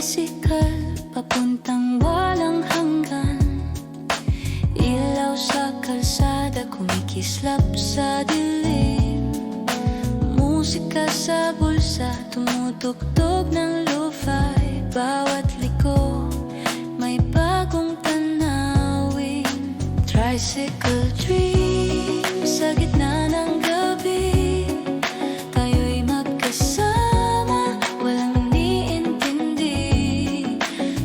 tricycle papuntang walang hanggan. Ilaw sa kalsada kumikislap sa dilim. Musika sa bulsa tumutugtog ng lo-fi. Bawat liko may bagong tanawin. Tricycle dream sa gitna ng gabi. Tayo'y magkasama, walang iniintindi.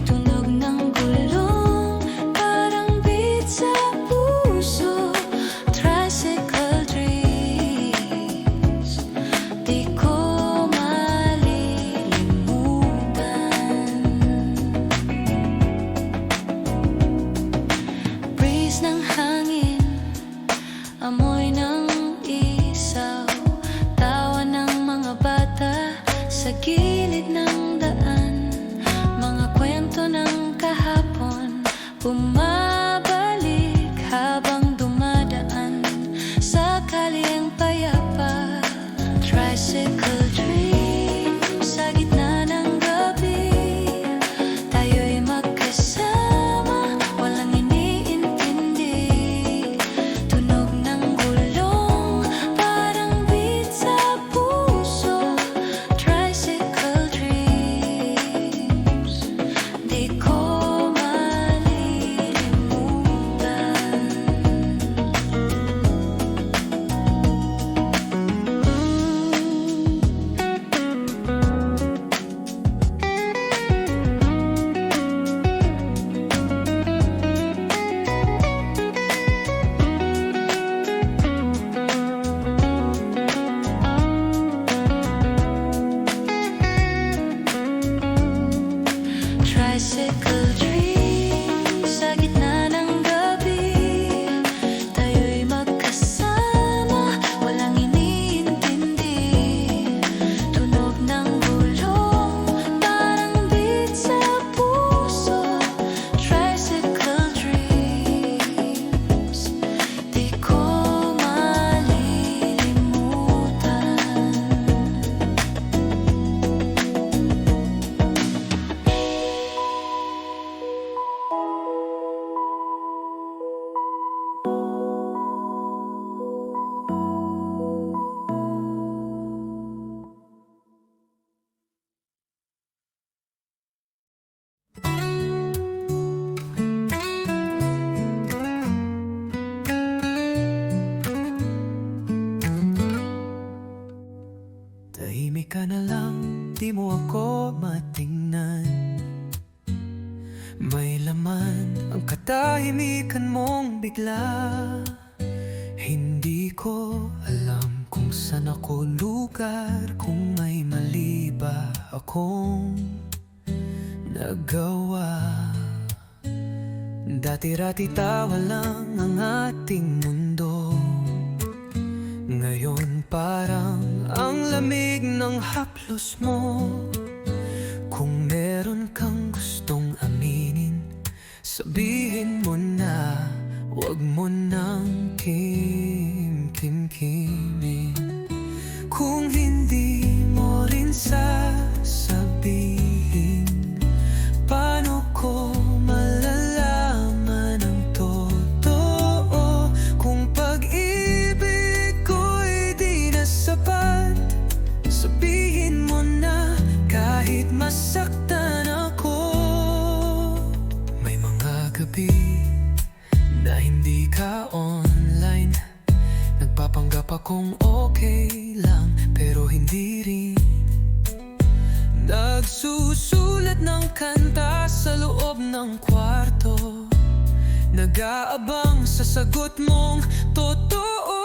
Tunog ng gulong, parang beat sa puso. Tricycle dreams, di ko malilimutan. Breeze ng hangin, amoy ng isaw, tawa ng mga bata sa gilid ng daan. Mga kwento ng kahapon bumabalik habang dumadaan sa kalyeng payapa. Tricycle dream sa gitna ng gabi. Tayo'y magkasama, walang iniintindi. Tunog ng gulong, parang beat sa puso. Tricycle dreams, di ko malilimutan. Tricycle dream sa gitna ng gabi. Tayo'y magkasama, walang iniintindi. Tunog ng gulong, parang beat sa puso. Tricycle dreams, di ko malilimutan. Tahimik ka na lang, di mo ako matingnan. May laman ang katahimikan mong bigla. Hindi ko alam kung saan ako lugar, kung may mali ba akong nagawa. Dati-rati tawa lang ang ating mundo. Ngayon parang ang lamig ng haplos mo. Kung meron kang gustong aminin, sabihin mo na, wag mo nang kimkimin. Kung hindi mo rin sasabihin, paano ko malalaman ang totoo? Kung pag-ibig ko'y di na sapat, sabihin mo na kahit masaktan ako. May mga gabi na hindi ka online, nagpapanggap akong okay lang, pero hindi rin. Nagsusulat ng kanta sa loob ng kwarto, nag-aabang sa sagot mong totoo.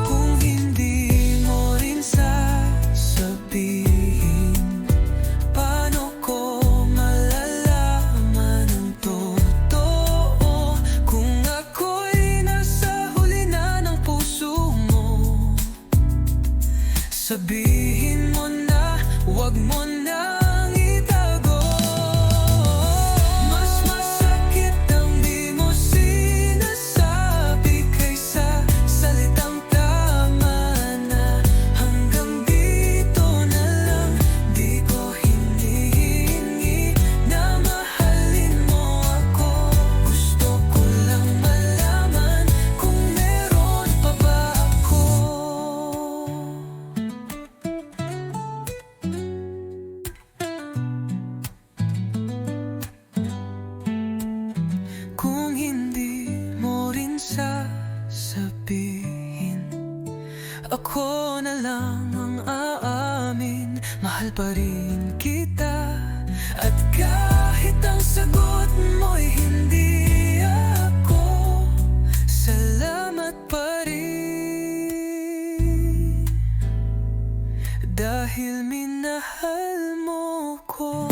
Kung hindi mo rin sasabihin, paano ko malalaman ang totoo? Kung ako'y nasa huli na ng puso mo, sabihin mo na, wag mo nang itago. Mas masakit ang di mo sinasabi. sasabihin. Ako na lang ang aamin, mahal pa rin kita. At kahit ang sagot mo'y hindi ako, salamat pa rin, dahil minahal mo ko.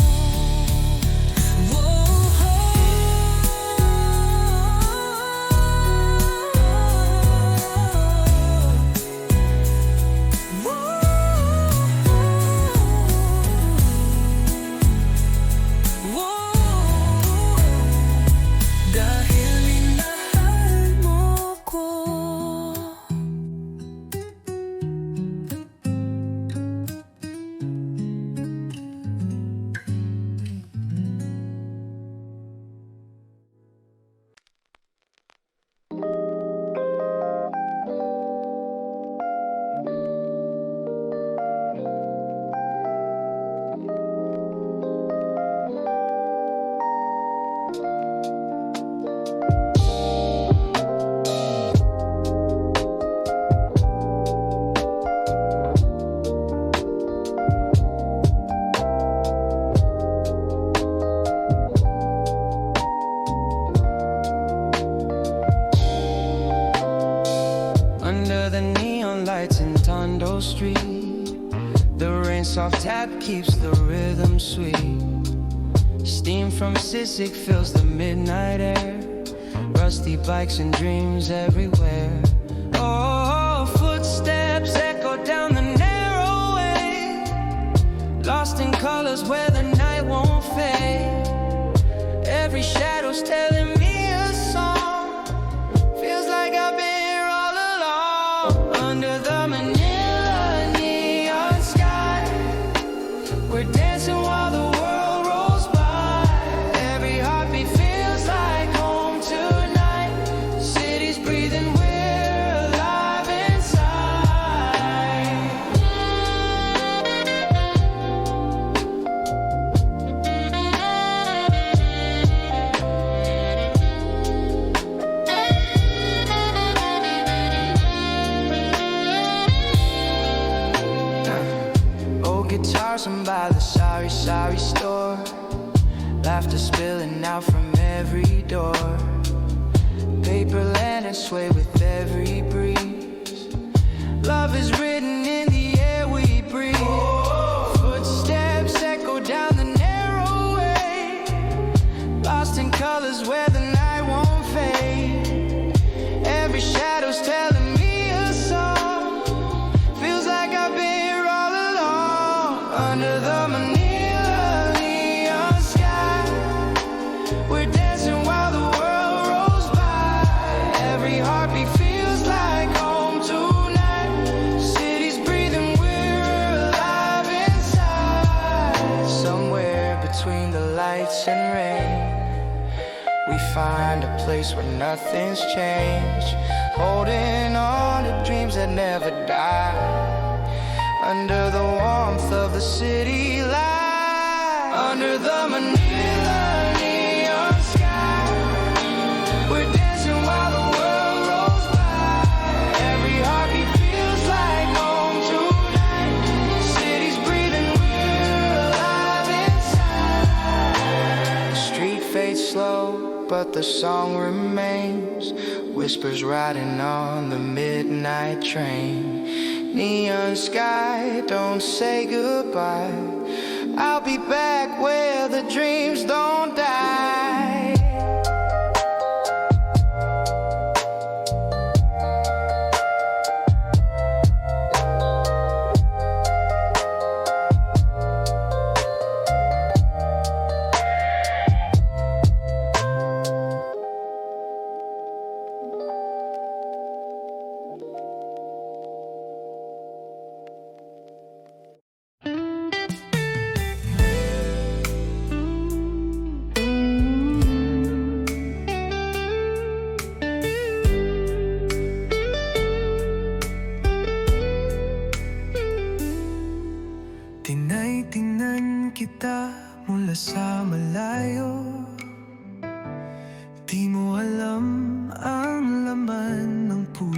Under the neon lights in Tondo Street, the rain soft tap keeps the rhythm sweet. Steam from Sissik fills the midnight air, rusty bikes and dreams everywhere. Oh, footsteps echo down the narrow way, lost in colors where the night won't fade. Every shadow's telling me a song, feels like I've been under the Manila neon sky. We're dancing while the world rolls by. Every heartbeat feels like home tonight. City's breathing, we're alive inside. Guitars and by the sorry store, laughter spilling out from every door. Paper lanterns sway with every breeze. Love is written in the air we breathe. Footsteps echo down the narrow way, lost in colors where the night won't fade. Every shadow's telling me a song, feels like I've been under the Manila neon sky. We're dancing while the world rolls by. Every heartbeat feels like home tonight. City's breathing, we're alive inside. Somewhere between the lights and rain, we find a place where nothing's changed, holding on to dreams that never die. Under the warmth of the city light, under the Manila neon sky, we're dancing while the world rolls by. Every heartbeat feels like home tonight. City's breathing, we're alive inside. The street fades slow, but the song remains. Whispers riding on the midnight train. Neon sky, don't say goodbye. I'll be back where the dreams don't die.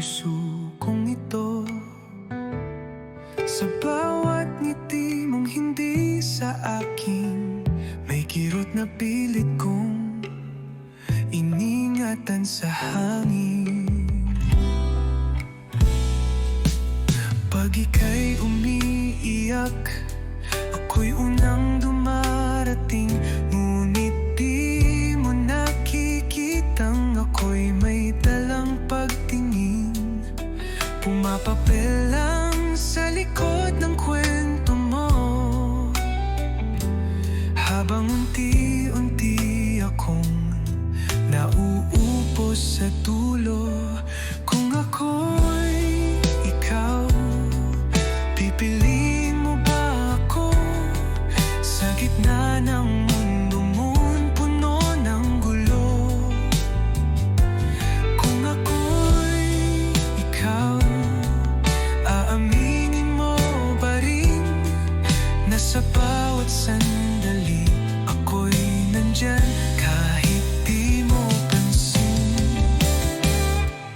puso kong ito. Sa bawat ngiti mong hindi sa akin, may kirot na pilit kong iningatan sa hangin. Pag ika'y umiiyak, ako'y unang dumarating. Ngunit di mo nakikitang ako'y may dalang pagtingin. Pumapapel lang sa likod ng kwento mo, habang unti-unti akong nauupos sa dulo. Kung ako'y ikaw, pipiliin mo ba ako sa gitna ng mundo mo'n puno ng gulo? Kung ako'y ikaw, aaminin mo ba rin na sa bawat sandali ako'y nandyan kahit di mo pansin?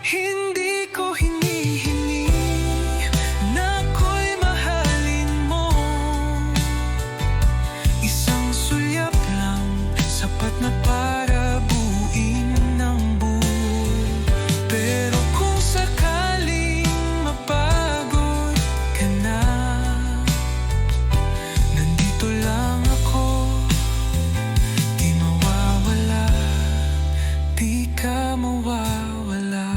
Hindi ko hinihingi na ako'y mahalin mo. Isang sulyap lang, sapat na para buuin ng buo. Pero kung sakaling mapagod ka na, nandito lang ako, di mawawala, di ka mawawala.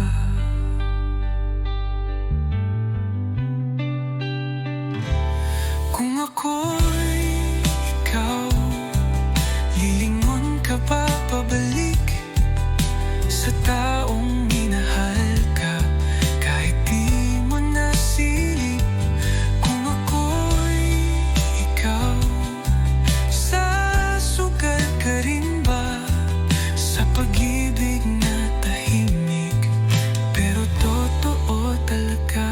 Kung ako'y ikaw, lilingon ka pa pabalik sa taong minahal ka kahit di mo nasilip. Kung ako'y ikaw, sasugal ka rin ba sa pag-ibig na tahimik pero totoo talaga?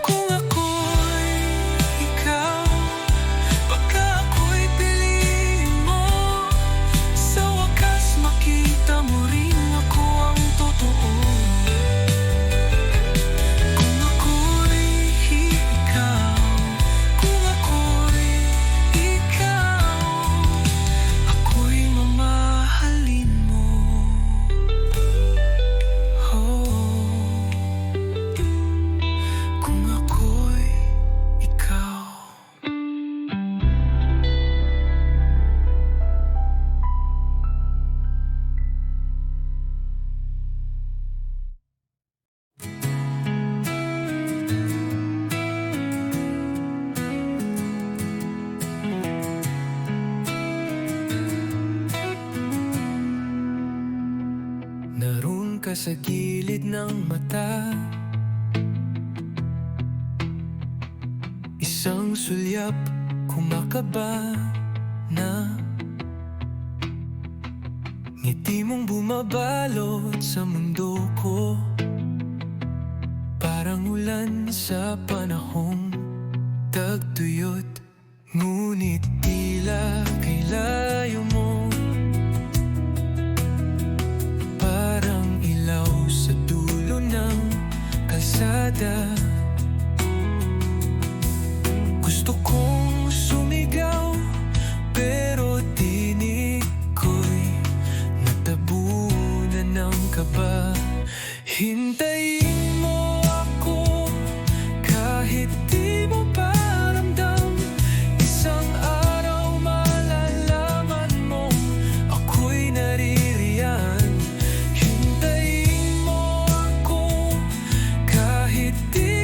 Kung ako'y ikaw, baka ako'y piliin mo. Sa wakas makita mo rin ako ang totoo. Kung ako'y ikaw, kung ako'y ikaw, ako'y mamahalin mo. Kung ako'y ikaw. Naroon ka sa gilid ng mata, isang sulyap kumakaba na ngiti mong bumabalot sa mundo ko, parang ulan sa panahong tagtuyot. Ngunit tila kay layo mo, parang ilaw sa dulo ng kalsada. Gusto kong sumigaw, pero tinig ko'y natabunan ng kaba. Hintayin mo ako kahit di mo pa ramdam. Isang araw malalaman mo ako'y naririyan. Hintayin mo ako kahit di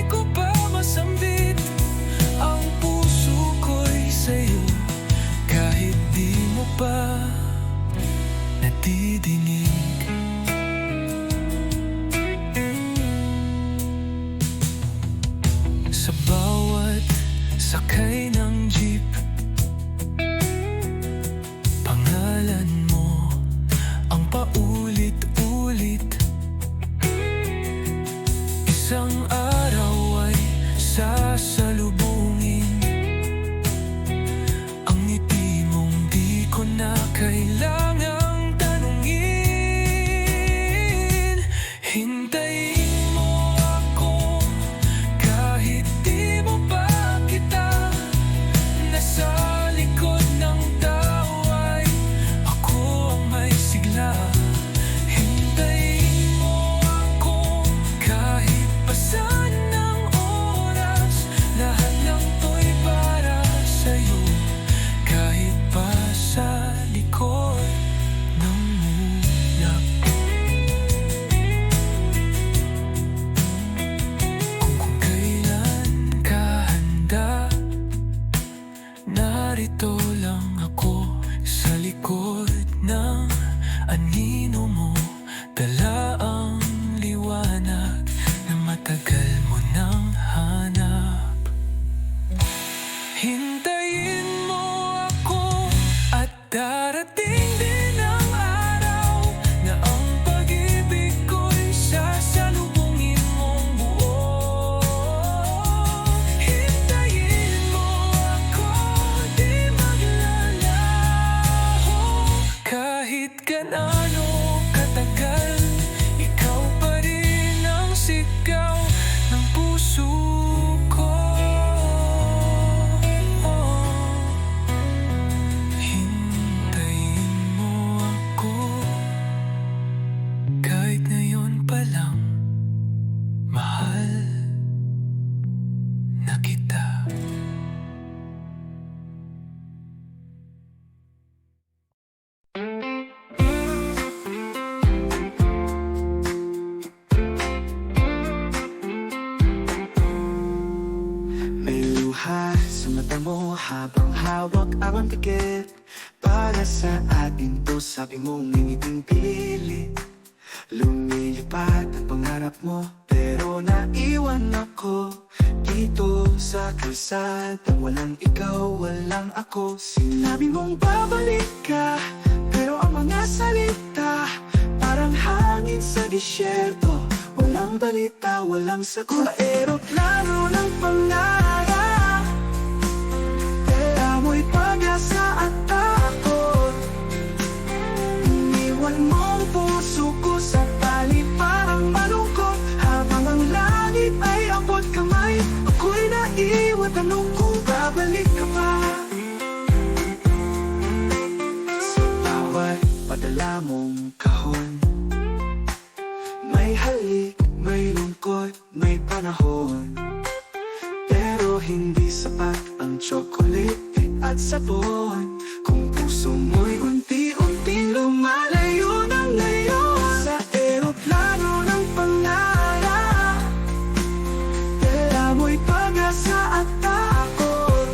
Sa bawat sakay ng jeep, pangalan mo ang paulit-ulit. Isang araw ay sasalubungin ang ngiti mong di ko na kailangang tanungin. Hintayin mo ako kahit di mo pa kita. Nasa likod ng tao ay ako ang may sigla. Hintayin mo ako kahit pasan ng oras. Lahat ng to'y para sa'yo, kahit pa sa likod ng ulap. Kung kailan ka handa, narito lang ako sa likod ng anino mo. Dala ang liwanag na matagal mo nang hanap. Hintayin mo ako at darating din ang araw na ang pag-ibig ko'y sasalubungin mong buo. Hintayin mo ako, di maglalaho. Kahit gaano katagal, ikaw pa rin ang sigaw ng puso ko. Hintayin mo ako, kahit ngayon pa lang, mahal na kita. May luha sa mata mo habang hawak ang tiket. Para sa atin to, sabi mong ngingiting pilit. Lumilipad ang pangarap mo, pero naiwan ako dito sa kalsada. Walang ikaw, walang ako. Sinabi mong babalik ka, pero ang mga salita parang hangin sa disyerto. Walang balita, walang sagot. Sa eroplano ng pangarap, tela mo'y pag-asa at takot. Iniwan mo ang puso ko sa palit, parang malungkot. Habang ang langit ay abot kamay, ako'y naiwan, tanong kung babalik ka pa. Sa bawat padala mong kahon, may halik, may lungkot, may panahon. Pero hindi sapat ang tsokolate at sabon kung puso mo'y unti-unting lumalayo ng ngayon. Sa eroplano ng pangarap, tela mo'y pag-asa at takot.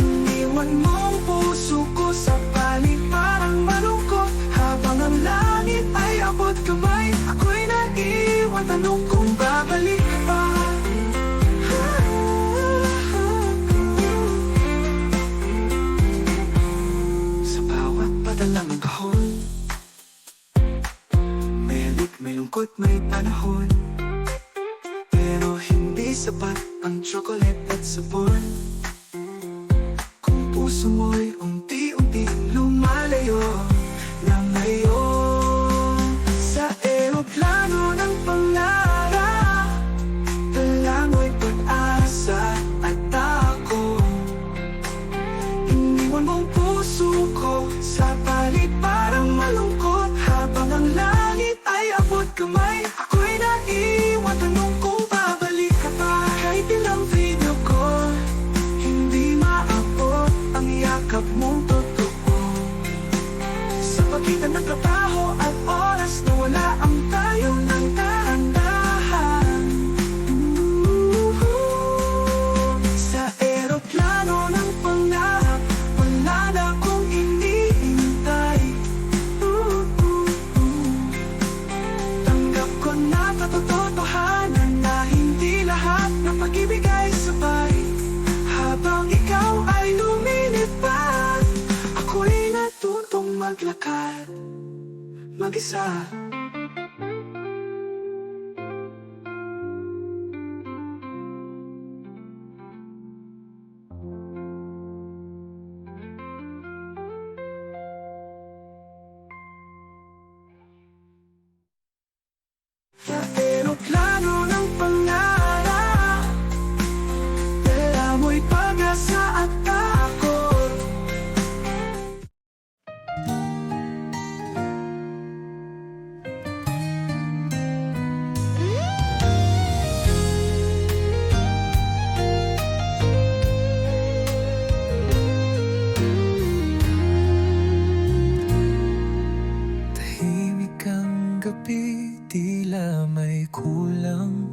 Iniwan mo ang puso ko sa palit, parang malungkot. Habang ang langit ay abot kamay, ako'y naiwan, tanong kung babalik ka pa. Sa bawat padala ng kahon, may halik, may lungkot, may panahon. Pero hindi sapat ang chocolate at sabon kung puso mo'y unti-unting lumalayo ng ngayon. Sa eroplano ng pangarap, dala mo'y pag-asa at takot. Iniwan mong puso ko sa palit, parang malungkot. Habang ang langit ay abot kamay, ako'y naiwan, tanong kung babalik ka pa. Kahit ilang video call, hindi maabot ang yakap mo maglakad mag-isa. Sa eroplano ng pangarap, dala mo'y pag-asa at takot. Tahimik ang gabi, tila may kulang.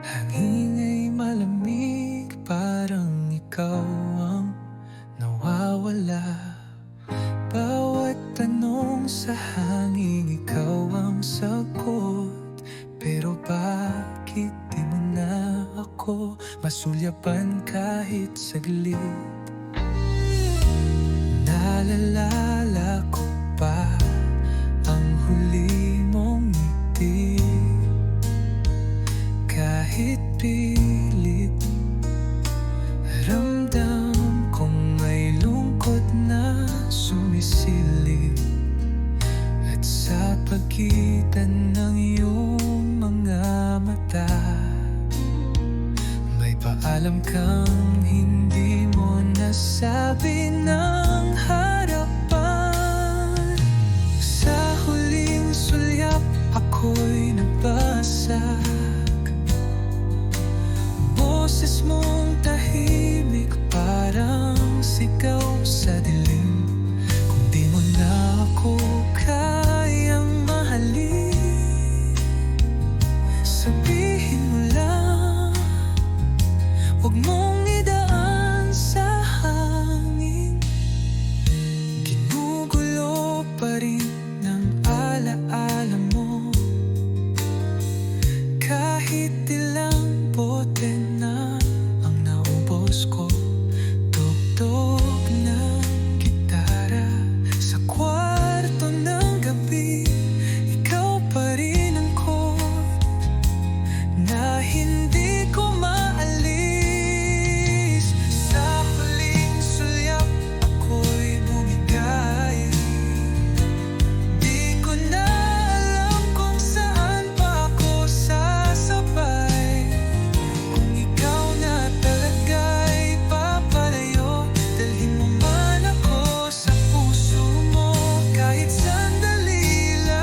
Hangin ay malamig, parang ikaw ang nawawala. Bawat tanong sa hangin, ikaw ang sagot. Pero bakit di mo na ako masulyapan kahit saglit? Naalala ko pa ang huli mong ngiti, kahit pilit. Ramdam kong may lungkot na sumisilip, at sa pagitan ng iyong mga mata, may paalam kang hindi mo nasabi ng harapan. Sa huling sulyap, ako'y nabasag. Boses mong tahimik, parang sigaw sa dilim. Kung di mo na ako kayang mahalin, sabihin mo lang, huwag mong idaan sa hangin. Ginugulo pa rin ng alaala mo, kahit ilang bote na ang naubos ko. Tugtog ng gitara sa kwarto ng gabi, ikaw pa rin ang chord na hindi ko maalis. Sa huling sulyap, ako'y bumigay. Di ko na alam kung saan pa ako sasabay. Kung ikaw na talaga'y papalayo, dalhin mo man ako sa puso mo, kahit sandali lang.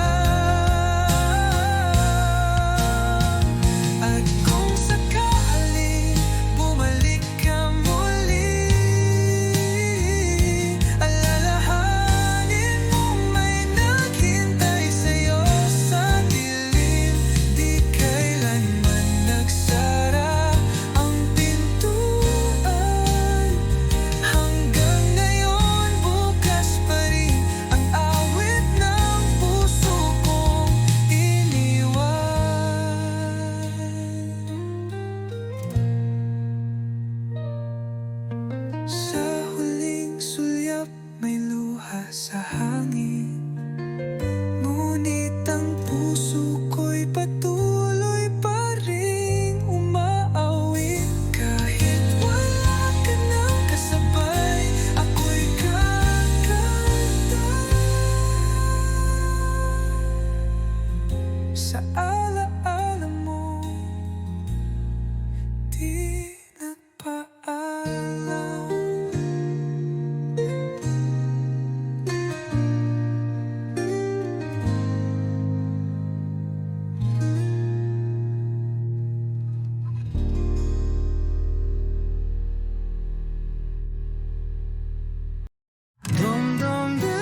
At kung sakaling bumalik ka muli, alalahanin mong may naghintay sa'yo sa dilim. Di kailanman nagsara ang pintuan, hanggang ngayon bukas pa rin ang awit ng puso kong iniwan. Sa huling sulyap, may luha sa hangin, ngunit ang puso ko'y patuloy pa rin umaawit. Kahit wala ka nang kasabay, ako'y kakanta sa alaala mo, di nagpaalam. Dum dum dum.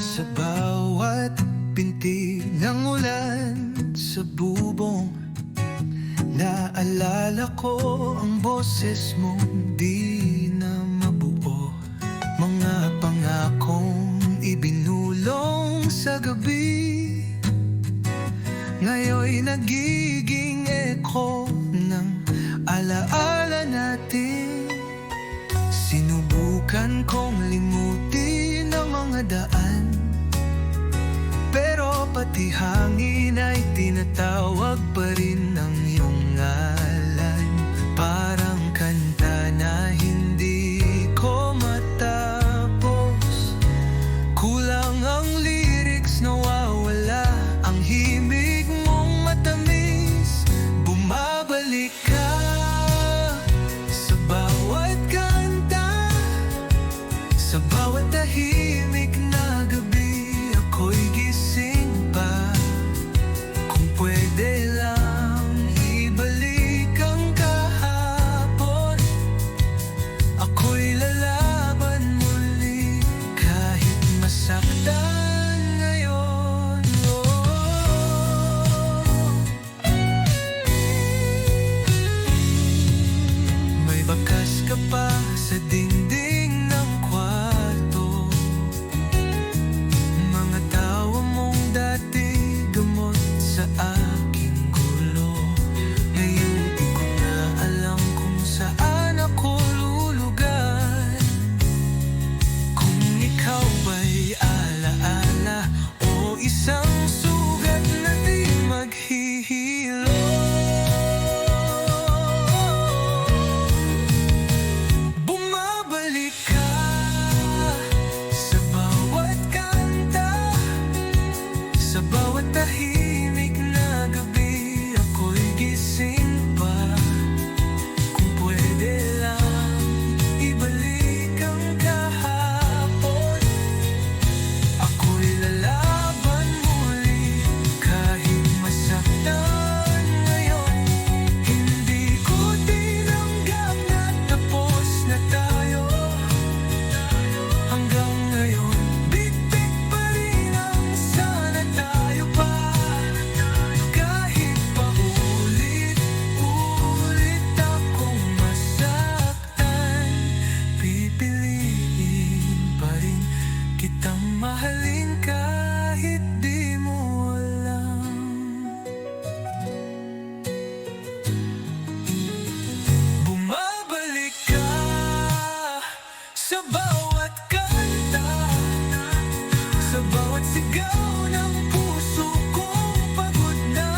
Sa bawat binti ng ulan sa bubong, naalala ko ang boses mong di na mabuo. Mga pangakong ibinulong sa gabi, ngayon'y nagiging echo ng alaala natin. Subukan kong limutin ang mga daan, pero pati hangin ay tinatawag pa rin ang iyong ngalan. Parang kanta na hindi ko matapos. Kulang ang lyrics, nawawala ang himig mong matamis. Bumabalik ka sa bawat kanta, sa bawat tahimik na gabi. Ako'y gising pa. Kung pwede lang ibalik ang kahapon, ako'y lalaban muli kahit masaktan ngayon. May bakas ka pa sa dingding ng kwarto, mga tawa mong dati gamot sa aking gulo. Ngayon di ko na alam kung saan ako lulugar, kung ikaw ba'y alaala o isang sugat na di maghihilo. Bumabalik ka sa bawat kanta, sa bawat tahimik na gabi. Ako'y gising pa. Kung pwede lang ibalik ang kahapon, ako'y lalaban muli kahit masaktan ngayon. Hindi ko tinanggap na tapos na tayo. Hanggang ngayon, bit-bit pa rin ang sana tayo pa. Kahit pa ulit-ulit akong masaktan, pipiliin pa rin kitang mahalin kahit di mo alam. Bumabalik ka sa bawat kanta, sa bawat sigaw ng puso kong pagod na.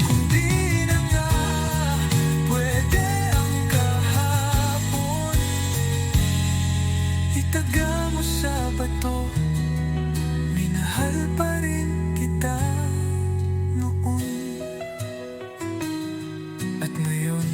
Kung di na nga pwede ang kahapon, itaga mo sa bato. Minahal pa rin kita noon at ngayon.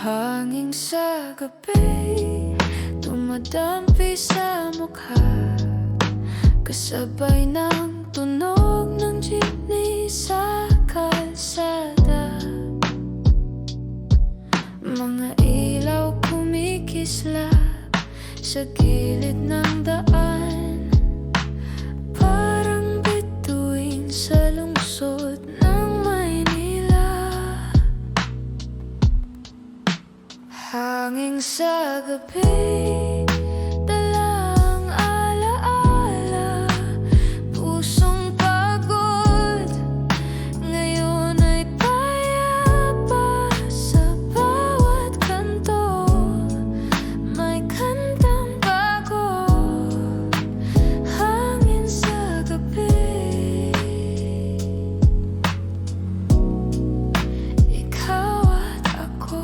Hangin sa gabi, dumadampi sa mukha, kasabay ng tunog ng jeepney sa kalsada. Mga ilaw kumikislap sa gilid ng daan, parang bituin sa lungsod ng Maynila. Hangin sa gabi, dalang alaala, pusong pagod. Ngayon ay payapa sa bawat kanto, may kantang bago. Hangin sa gabi, ikaw at ako.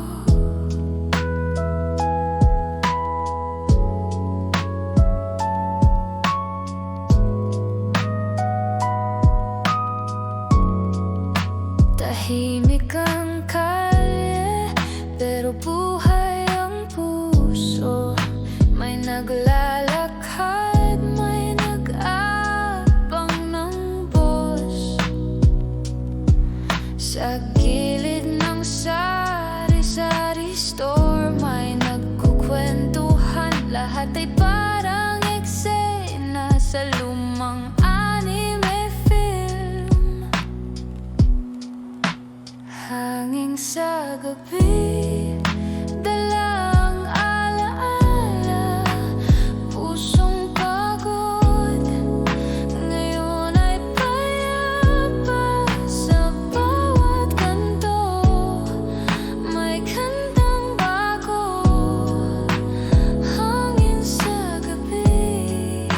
Lahat ay parang eksena sa lumang anime film. Hangin sa gabi, dalang alaala, pusong pagod, ngayon ay payapa. Sa bawat kanto, may kantang bago. Hangin sa gabi,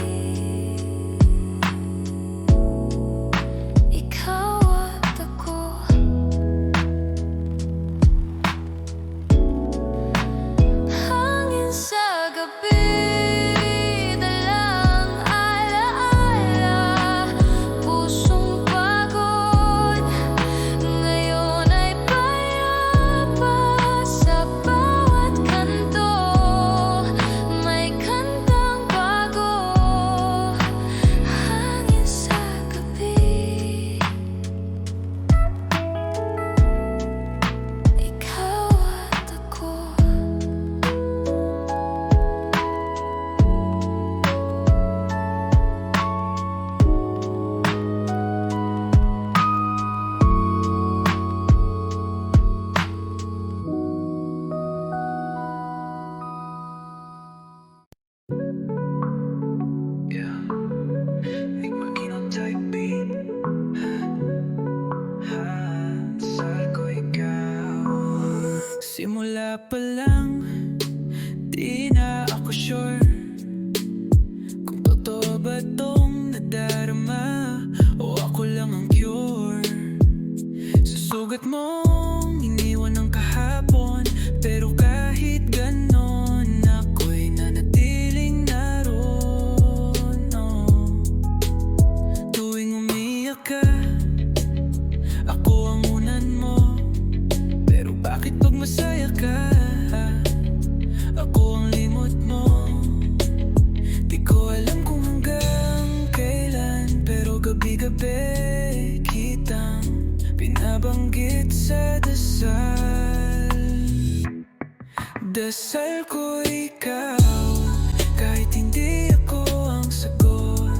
ikaw at ako. Hangin sa gabi, dalang alaala, pusong pagod, ngayon ay payapa. Sa bawat kanto, may kantang bago. Hangin sa gabi, ikaw at ako. Yeah, ik makinontyping. Saan ko ikaw? Simula pa lang, di na ako sure kung totoo ba tong nadarama o ako lang ang cure. Sa sugat mong iniwan ng kahapon, pero kahit ganon ako'y nanatiling naroon. Tuwing umiyak ka, ako ang unan mo. Pero bakit pag masaya ka, ako ang limot mo? Di ko alam kung hanggang kailan, pero gabi-gabi kitang binabanggit sa dasal. Dasal ko ikaw, kahit hindi ako ang sagot.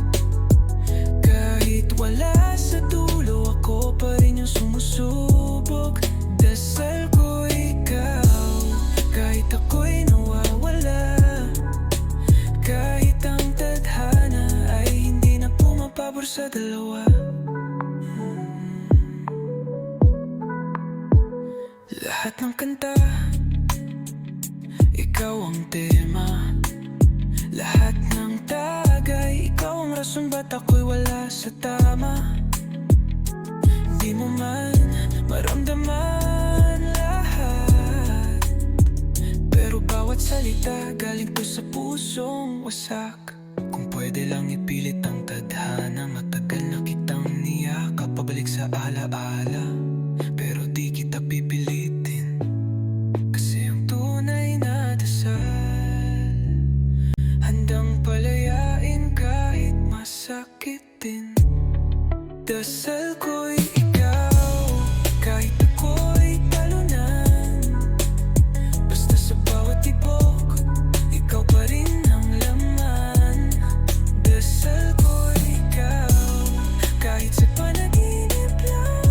Kahit wala sa dulo, ako pa rin yung sumusubok. Dasal ko ikaw, kahit ako'y nawawala. Kahit ang tadhana ay hindi na pumapabor sa dalawa. Lahat ng kanta, ikaw ang tema. Lahat ng tagay, ikaw ang rason ba't ako'y wala sa tama. Di mo man maramdaman lahat, pero bawat salita galing to sa pusong wasak. Kung pwede lang ipilit ang tadhana, matagal na kitang niyakap pabalik sa alaala. Pero di kita pipilitin, kasi ang tunay na dasal handang palayain kahit masakitin. Dasal ko'y ikaw, kahit ako'y talunan. Basta sa bawat tibok, ikaw pa rin ang laman. Dasal ko'y ikaw, kahit sa panaginip lang.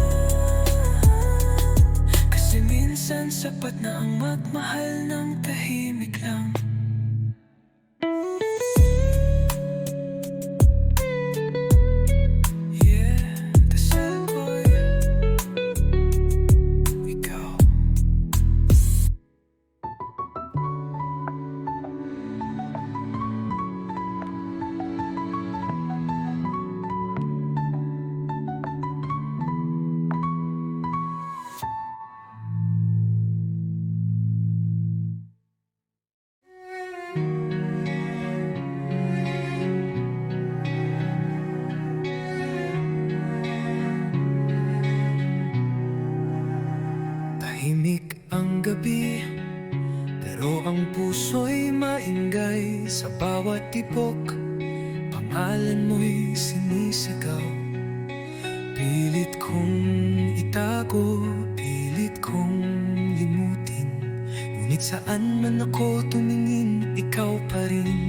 Kasi minsan sapat na ang magmahal ng tahimik lang. Tahimik ang gabi, pero ang puso'y maingay. Sa bawat tibok, pangalan mo'y sinisigaw. Pilit kong itago, pilit kong limutin, ngunit saan man ako tumingin, ikaw pa rin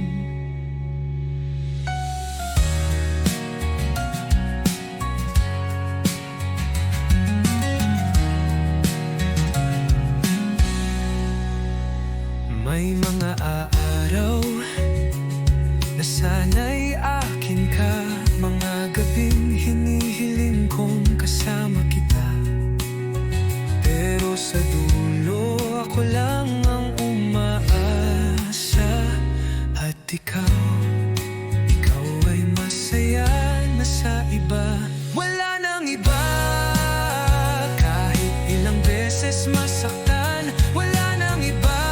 araw na sana'y akin ka. Mga gabing hinihiling kong kasama kita, pero sa dulo ako lang ang umaasa. At ikaw ay masaya na sa iba. Wala nang iba, kahit ilang beses masaktan. Wala nang iba,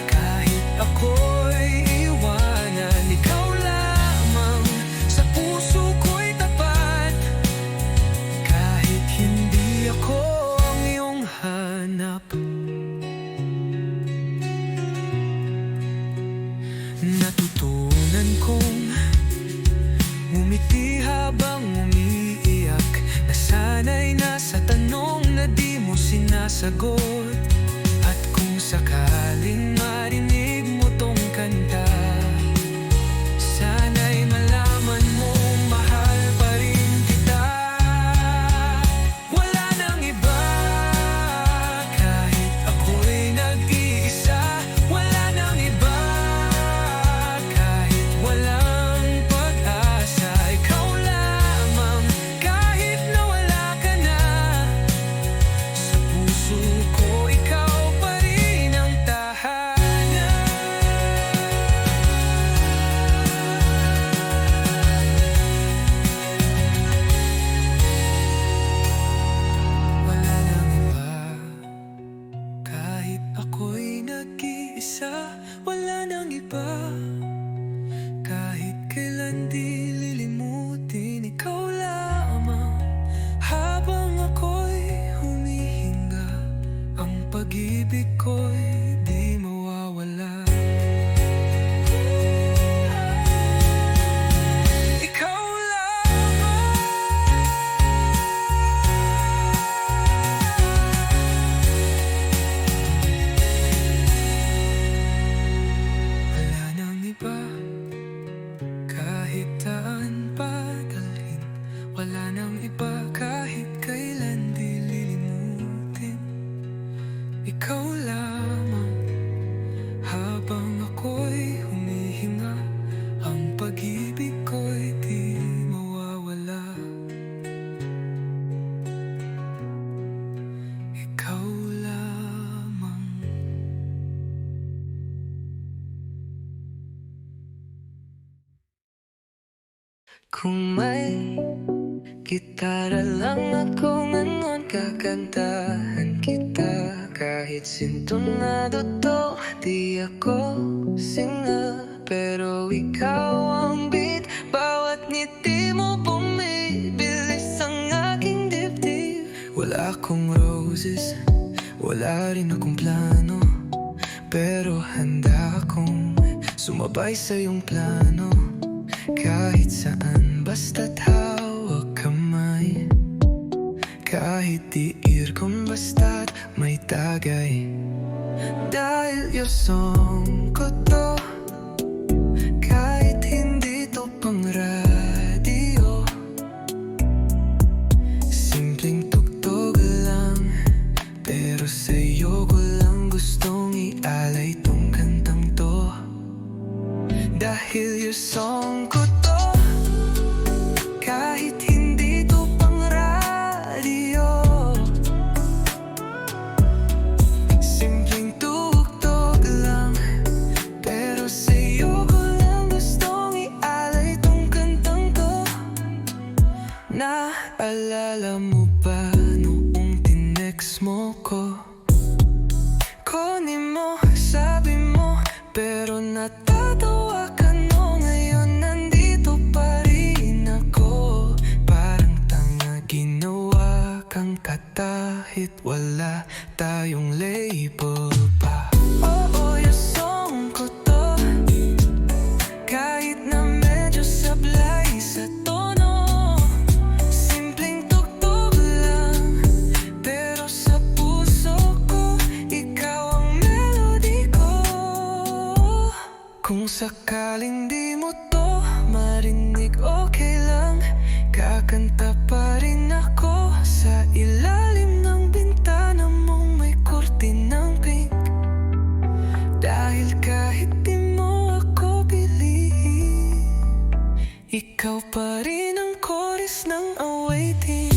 kahit ako'y iwanan. Ikaw lamang sa puso ko'y tapat, kahit hindi ako ang iyong hanap. Natutunan kong umiti habang umiiyak, na sana'y nasa tanong na di mo sinasagot. At kung sakaling marinig mo tong kanta, sana'y malaman mo mahal pa rin kita. Wala nang iba, kahit ako'y nag-iisa. Wala nang iba, kahit walang pag-asa. Ikaw lamang, kahit nawala ka na. Sa puso ko, ikaw pa rin ang tahanan. Wala nang iba, kahit ako'y nag-iisa. Wala nang iba, kahit kailan di lilimutin. Ikaw lamang, habang ako'y humihinga. Ang pag-ibig ko'y di mawawala. Ikaw lamang. Wala nang iba, kahit saan pa dalhin. Wala nang iba, kahit kailan di lilimutin. Ikaw lamang, habang ako'y humihinga. Ang pag-ibig ko'y di mawawala. Ikaw lamang. Kung may gitara lang ako ngayon, kakantahan kita. Kahit sintonado to, di ako singer. Pero ikaw ang beat, bawat ngiti mo bumibilis ang aking dibdib. Wala akong roses, wala rin akong plano, pero handa akong sumabay sa iyong plano. Kahit saan, basta't hawak kamay. Kahit tiir kung basta't may tagay. Dahil yung song ko to, kahit hindi to pang radyo. Simpleng tugtog lang, pero sa'yo ko lang gustong ialay tong kantang to. Dahil yung song ko to, kahit hindi to pang radyo. Simpleng tugtog lang, pero sa'yo ko lang gustong ialay tong kantang to. Naalala mo ba noong tinext mo ko? Kunin mo, sabi mo, pero natatawa ka no. Ngayon nandito pa rin ako. Parang tanga ginawa kang katahit wala tayong label pa. Oo, yung song ko to, kahit na medyo sablay sa tono. Simpleng tugtog lang, pero sa puso ko, ikaw ang melody ko. Kung sakaling di mo to marinig, okay lang. Kakanta pa rin ako sa ilalim ng bintana mong may kurtinang pink. Dahil ikaw pa rin ang chorus ng awitin.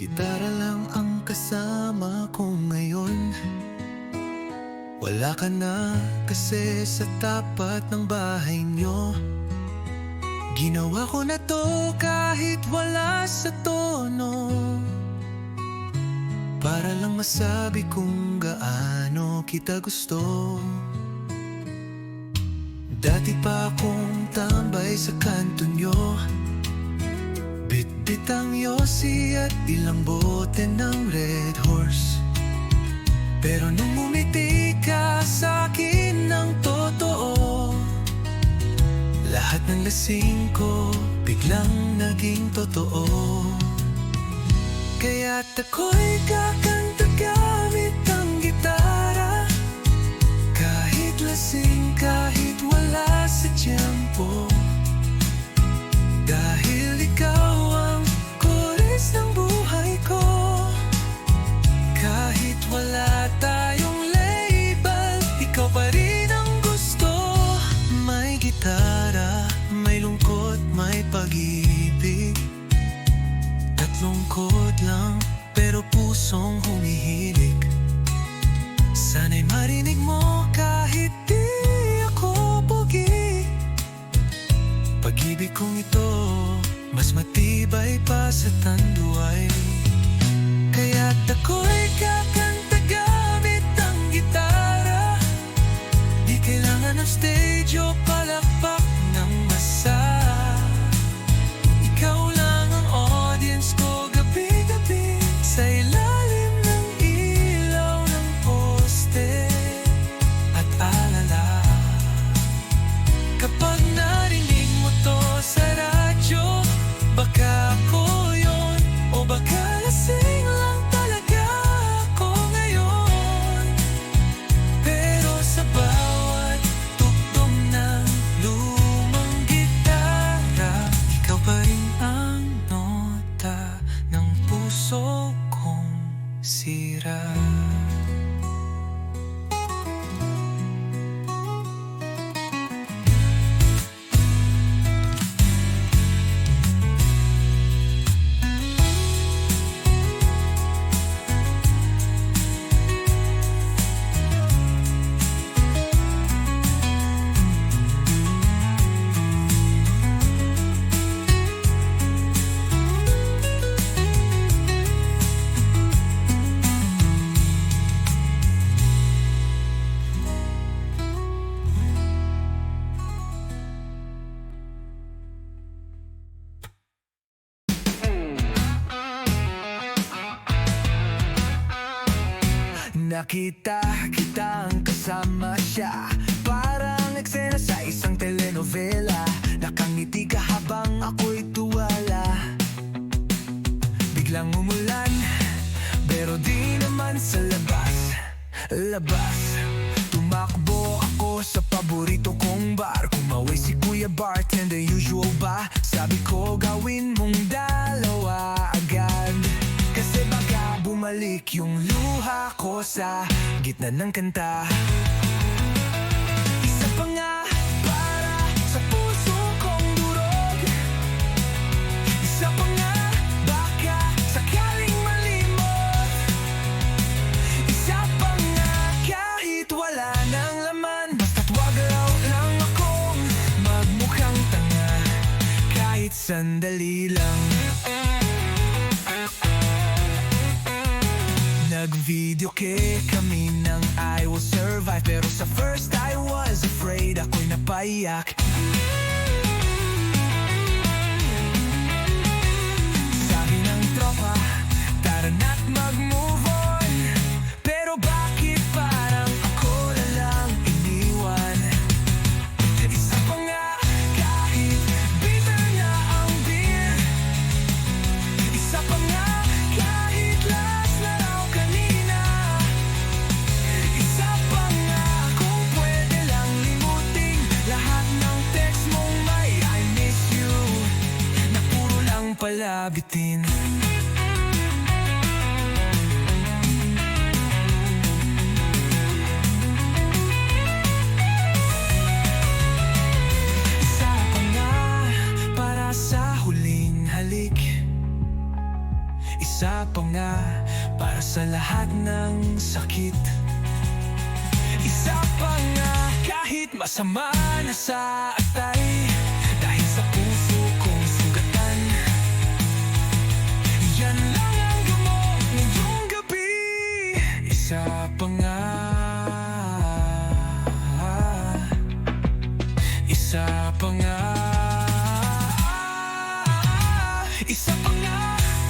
Gitara lang ang kasama ko ngayon. Wala ka na kasi sa tapat ng bahay nyo. Ginawa ko na to kahit wala sa tono, para lang masabi kung gaano kita gusto. Dati pa akong tambay sa kanto nyo, bitbit ang yosi at ilang bote ng Red Horse. Pero nung umiti ka sa'kin ng totoo, lahat ng lasing ko biglang naging totoo. Kaya't ako'y kakanta gamit ang gitara, kahit lasing, kahit wala sa tiyempo. Dahil ikaw ang chorus ng buhay ko, kahit wala tayong label, ikaw pa rin ang gusto. May gitara, may lungkot, may pag-ibig, tatlong chord lang pero pusong humihilig. Sana'y marinig mo kahit di ako pogi. Pag-ibig kong ito mas matibay pa sa tanduay. Kaya't ako'y kakanta gamit ang gitara, di kailangan ng stage o palakpak ng masa. Ikaw lang ang audience ko gabi-gabi, sa ilalim ng ilaw ng poste at alala. Kapag narinig mo to sa radyo, baka ako yun, o baka lasing lang talaga ako ngayon. Pero sa bawat tugtog ng lumang gitara, ikaw pa rin ang nota ng puso kong sira. Nakita kitang kasama siya, parang eksena sa isang telenovela. Nakangiti ka habang ako'y tuwala. Biglang umulan, pero di naman sa labas. Tumakbo ako sa paborito kong bar, kumaway si Kuya Bartender, usual ba? Sabi ko gawin mong dalawa agad, kasi baka bumalik yung luha ko sa gitna ng kanta. Isa pa nga para sa puso kong durog, isa pa nga baka sakaling malimot, isa pa nga kahit wala nang laman, basta't wag raw lang akong magmukhang tanga, kahit sandali lang. Nag-video kami ng I will survive. Pero sa first I was afraid, ako'y napaiyak. Sabi ng tropa, tara na't mag-move on. Pero bakit parang ako na lang iniwan? Isa pa nga, kahit bitter na ang beer. Isa pa nga, kahit last na raw kanina. Isa pa nga, kung pwede lang limutin lahat ng text mong may I miss you, na puro lang pala bitin. Isa pa nga, para sa huling halik. Isa pa nga, para sa lahat ng sakit. Isa pa nga, kahit masama na sa atay, dahil sa puso kong sugatan. Yan lang ang gamot ngayong gabi. Isa pa nga, isa pa nga, isa pa nga,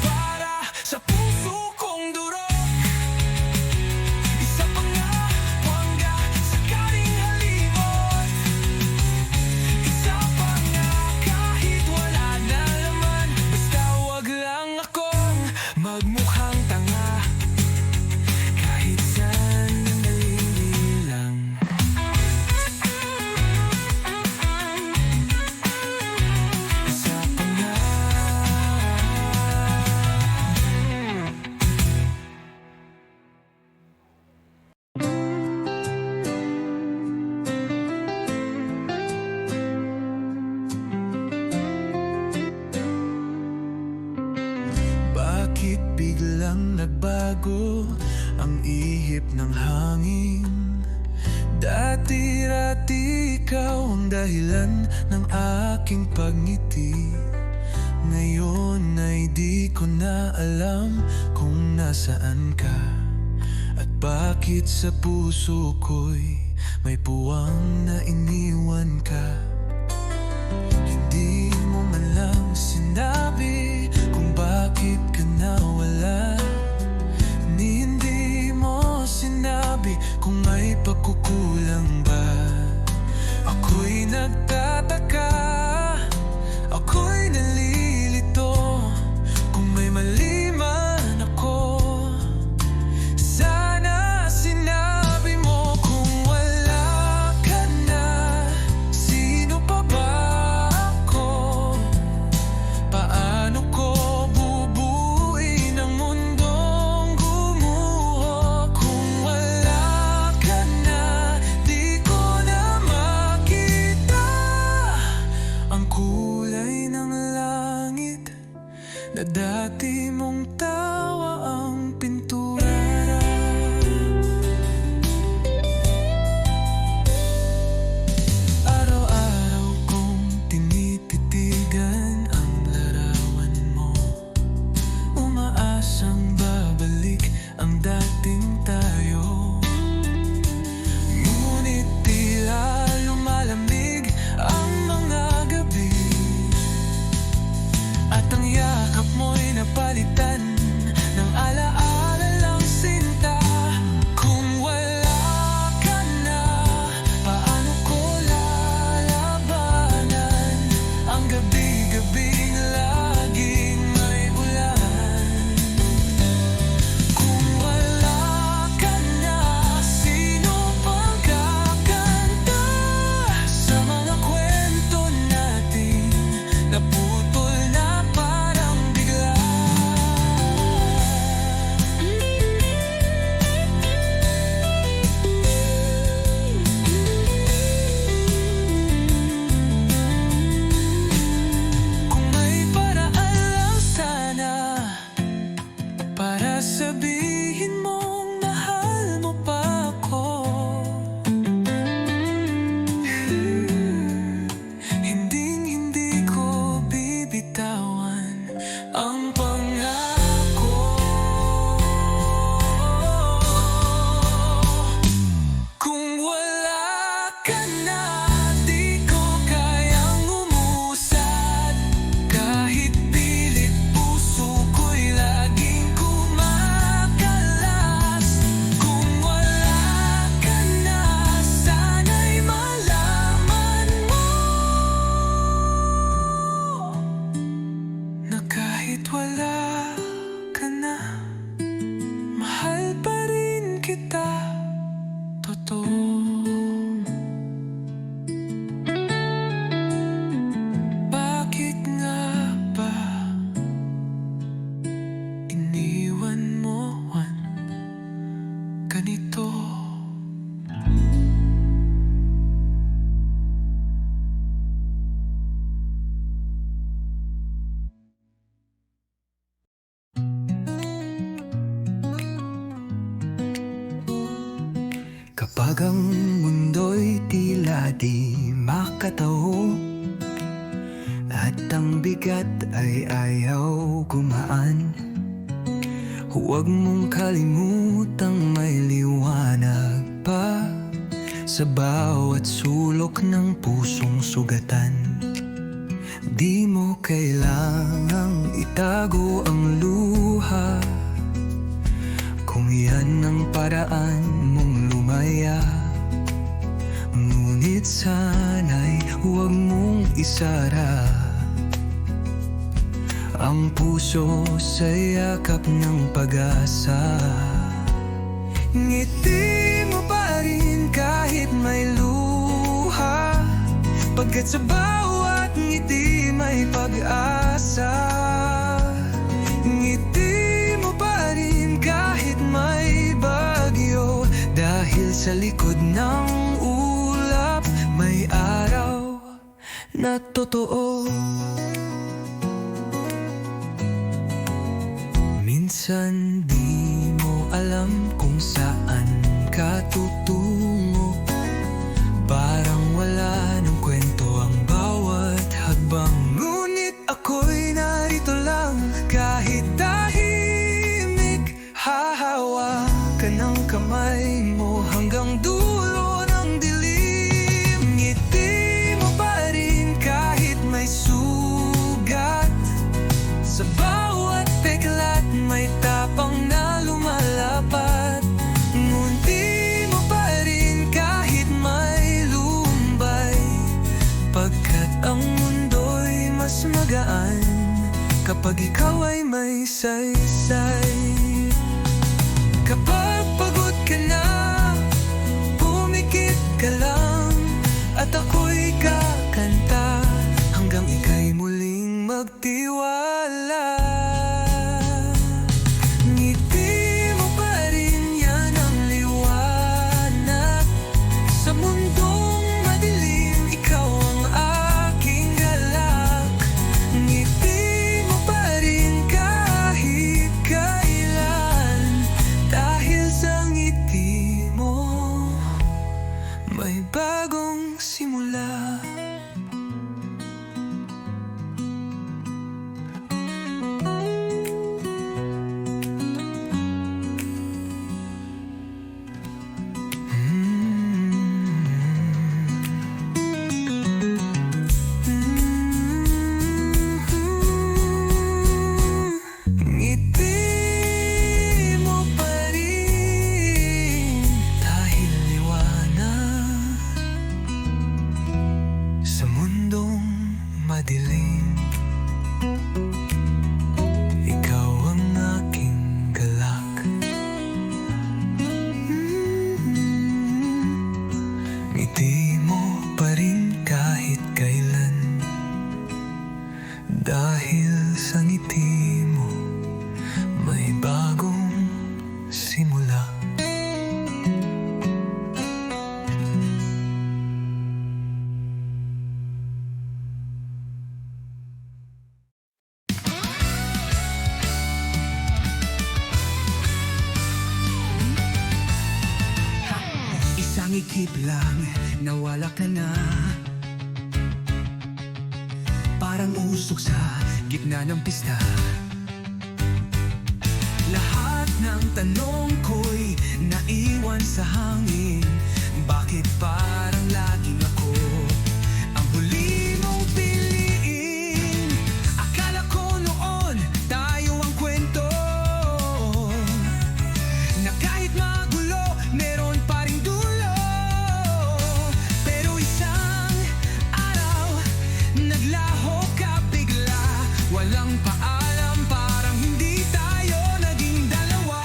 para sa puso kong durog. Isa pa nga, wangga sa karing halimot. Isa pa nga, kahit wala na laman, basta wag lang akong magmukhang tanga. Kahit saan nalilang. Isa pa nga. Bakit biglang nagbago ang ihip ng hangin? Dati-rati ikaw ang dahilan ng aking pagngiti. Ngayon ay di ko na alam kung nasaan ka, at bakit sa puso ko'y may puwang na iniwan ka. Hindi mo man lang sinabi kung bakit ka nawala. Ni hindi mo sinabi kung may pagkukulang ba. Ako'y nagtataka, ako'y nalilito. Kung may mali man ako, sana sinabi mo. Kung wala ka na, sino pa ba ako? Paano ko bubuin ang mundong gumuho? Kung wala ka na, di ko na makita ang kulay ng langit na dati mong tawa ang pintura. Araw-araw kong tinititigan ang larawan mo, umaasang babalik ang dating tayo. Ngunit tila lumalamig ang mga gabi, at ang yakap mo'y napalitan ng alaala lang sinta. Kung wala ka na, paano ko lalabanan ang gabi-gabing laging may ulan? Kung wala ka na, sino pang kakanta sa mga kwento natin na putol na parang bigla? Kung may paraan lang sana para sabihin mong mahal mo pa ako, hinding-hindi ko bibitawan ang pangako. kita totoo. Bakit nga ba iniwan mo man ganito? Kapag ang mundo'y tila di makataho at ang bigat ay ayaw gumaan, huwag mong kalimutang may liwanag pa sa bawat sulok ng pusong sugatan. Di mo kailangang itago ang luha kung yan ang paraan mong lumaya. Ngunit sana'y huwag mong isara ang puso sa yakap ng pag-asa. Ngiti mo pa rin kahit may luha, pagkat sa bawat ngiti may pag-asa. Ngiti mo pa rin kahit may bagyo, dahil sa likod ng ulap may araw na totoo. Minsan di mo alam kung saan ka tutungo, parang wala ng kwento ang bawat hagbang. Ngunit ako'y narito lang kahit tahimik, hahawakan ng kamay mo hanggang dulo ng dilim. Ngiti mo pa rin kahit may sugat, sa bawat peklat may tapang na lumalapat. Ngunti mo pa rin kahit may lumbay, pagkat ang mundo'y mas magaan kapag ikaw ay may saysay. Kapag pagod ka na, pumikit ka lang at ako'y kakanta hanggang ika'y muling magtiwala. Ngiti mo pa rin, yan ang liwanag sa mundong madilim, ikaw ang aking galak. Ngiti mo pa rin kahit kailan, dahil sa ngiti mo may bagong simula. Ngiti mo pa rin dahil liwanag sa mundong madilim, ikaw ang aking galak. Ngiti mo pa rin kahit kailan, dahil sa ngiti mo may bagong simula. Isang ikip lang, nawala ka na, parang usok sa gitna ng pista. Lahat ng tanong ko'y naiwan sa hangin. Bakit parang laging ako ang huli mong piliin? Akala ko noon tayo ang kwento, na kahit magulo meron pa ring dulo. Pero isang araw naglaho ka bigla, walang paalam, parang hindi tayo naging dalawa.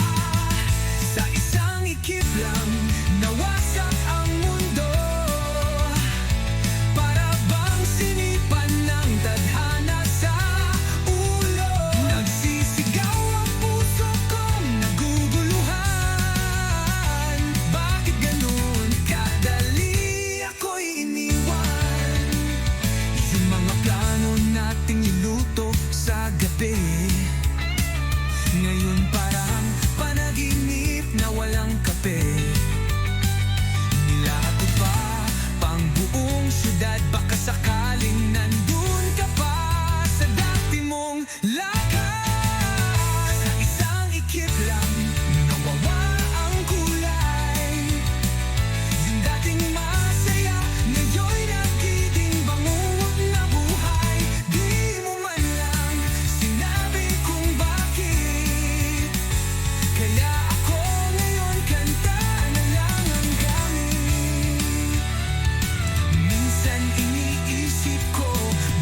Sa isang ikip Ngayon parang panaginip na walang kape. Nilato pa pang buong syudad, baka sakaling nandun ka pa sa dati mong lakad. Sa isang ikip lang nawawala ang kulay. Yung dating masaya ngayon'y nagiging bangungot na buhay. Di mo man lang sinabi kung bakit, kaya ako ngayon kanta na lang ang gamit. Minsan iniisip ko,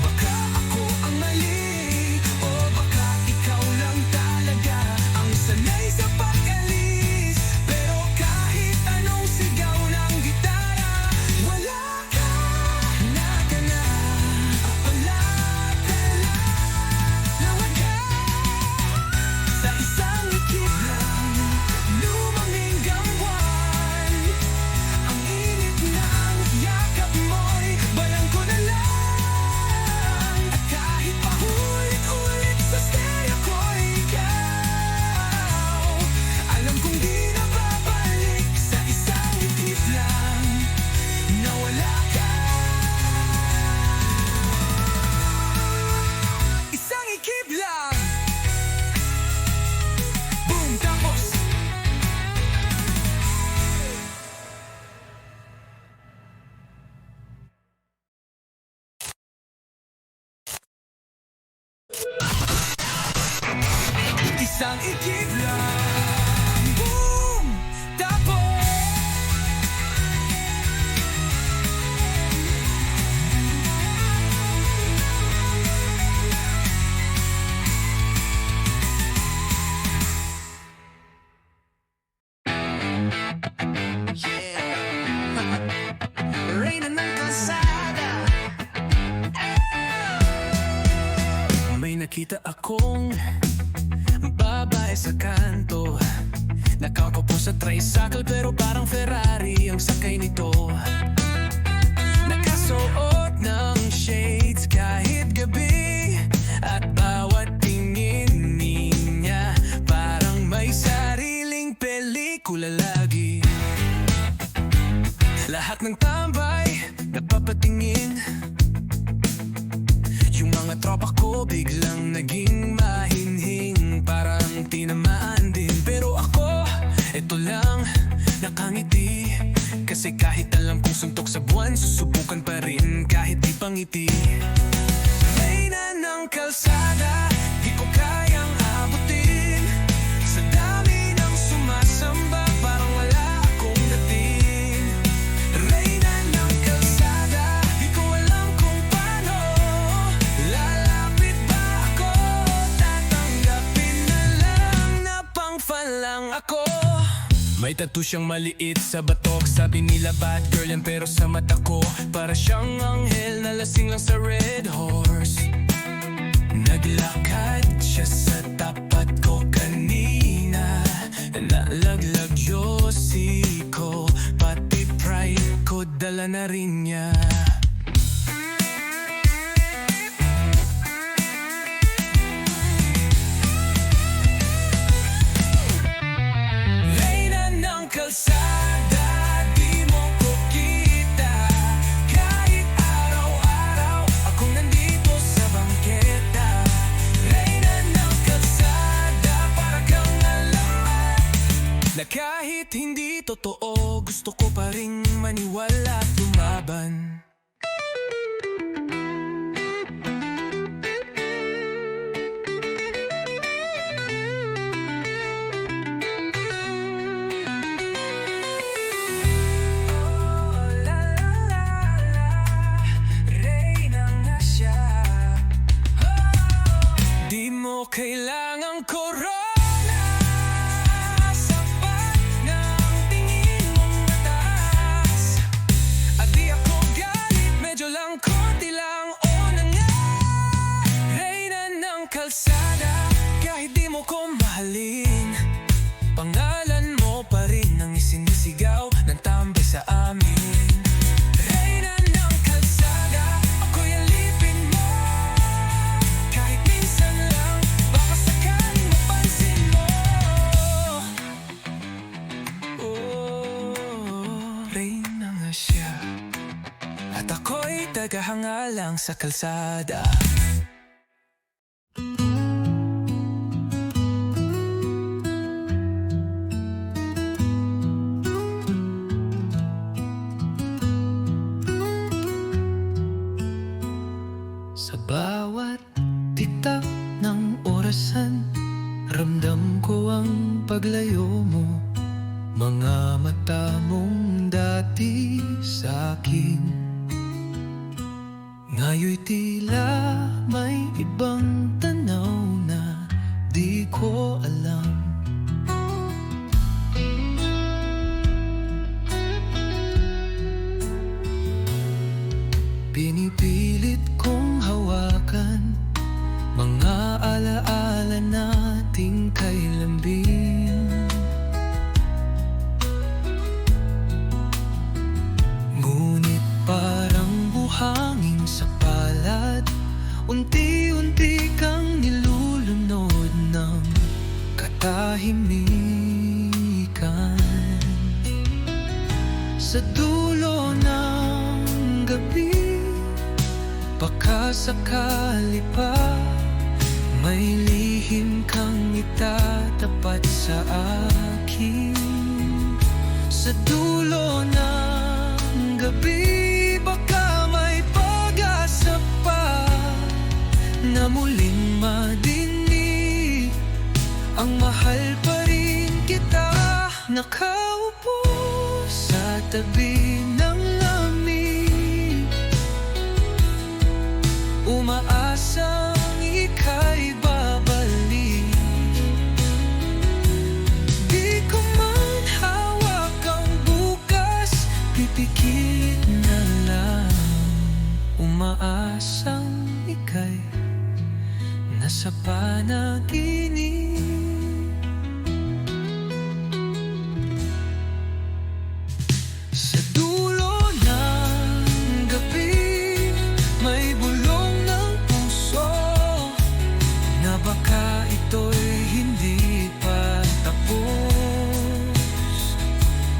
baka ako ang mali, o baka ikaw lang talaga ang sanay sa pag-alis. Pero kahit anong sigaw ng gitara, wala ka na papalatala na wagas. Sa isang ikip lang lumamig ang buwan. Ang init ng yakap mo'y balang ko na lang. At kahit paulit-ulit sa stereo ko ikaw, alam kong di na babalik. Sa isang ikip lang nawala ka. Isang ikip lang. Boom, tapos isang ikip lang. Boom, tapos Reyna ng kalsada. May nakita akong babae sa kanto, nakaupo sa tricycle pero parang Ferrari ang sakay nito. Nakasuot ng shades kahit gabi, at bawat tingin niya parang may sariling pelikula lagi. Lahat ng tambay napapatingin, yung mga tropa ko biglang naging mahinhing, parang tinamaan din. Pero ako, eto lang, nakangiti, kasi kahit alam kong suntok sa buwan, susubukan pa rin kahit di pangiti. Reyna ng kalsada, di ko kayang abutin. Sa dami ng sumasamba, parang wala akong dating. Reyna ng kalsada, di ko alam kung paano. Lalapit ba ako? Tatanggapin na lang na pang-fan lang ako. May tattoo siyang maliit sa batok, sabi nila bad girl yan, pero sa mata ko para siyang anghel na lasing lang sa red horse. Naglakad siya sa tapat ko kanina, nalaglag Josie ko, pati pride ko dala na rin niya. Reyna ng kalsada, di mo ko kita, kahit araw-araw akong nandito sa bangketa. Reyna ng kalsada, para kang alamat, na kahit hindi totoo, gusto ko pa ring maniwala at lumaban. Di mo kailangang corona, sapat ng tingin mong mataas. At di ako galit Tagahanga lang sa kalsada. Sa bawat titak ng orasan, ramdam ko ang paglayo mo. Mga mata mong dati sa'kin, ngayon'y tila may ibang tanaw na di ko alam. Pinipilit kong hawakan mga alaala nating kay lambing. Ngunit parang buhangin sa palad, unti-unti kang nilulunod ng katahimikan. Sa dulo ng gabi, baka sakali pa may lihim kang itatapat sa akin. Sa dulo ng gabi, baka may pag-asa pa na muling madinig ang mahal pa rin kita. Nakaupo sa tabi ng lamig, umaasang ika'y babalik. Di ko man hawak ang bukas, pipikit na lang. Umaasang ika'y nasa panaginip. Sa dulo ng gabi, may bulong ng puso na baka ito'y hindi pa tapos.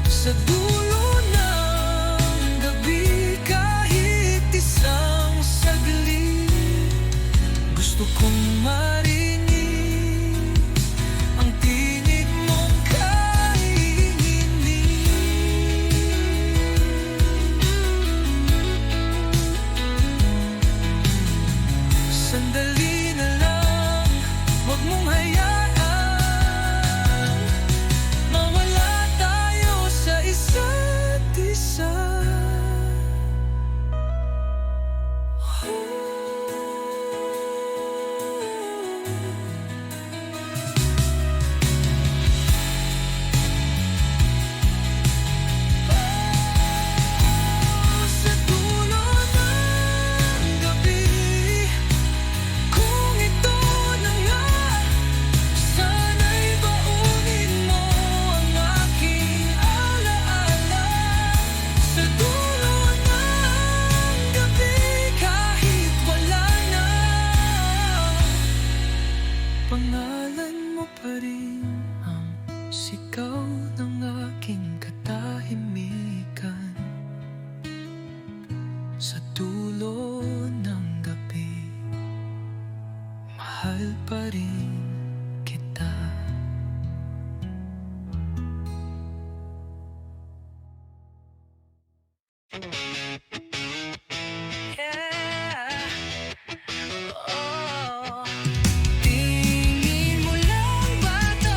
Sa dulo ng gabi, kahit isang saglit, gusto kong marinig ang tinig mong kahihinig. Sandali na lang, huwag mong hayaan mawala tayo sa isa't isa. Sa dulo ng gabi, kung ito na nga, sana'y baunin mo ang aking alaala. Sa dulo ng gabi, kahit wala na, pangalan mo pa rin ang sigaw ng aking katahimikan. Sa dulo ng gabi, mahal pa rin kita. Tingin mo lang ba to?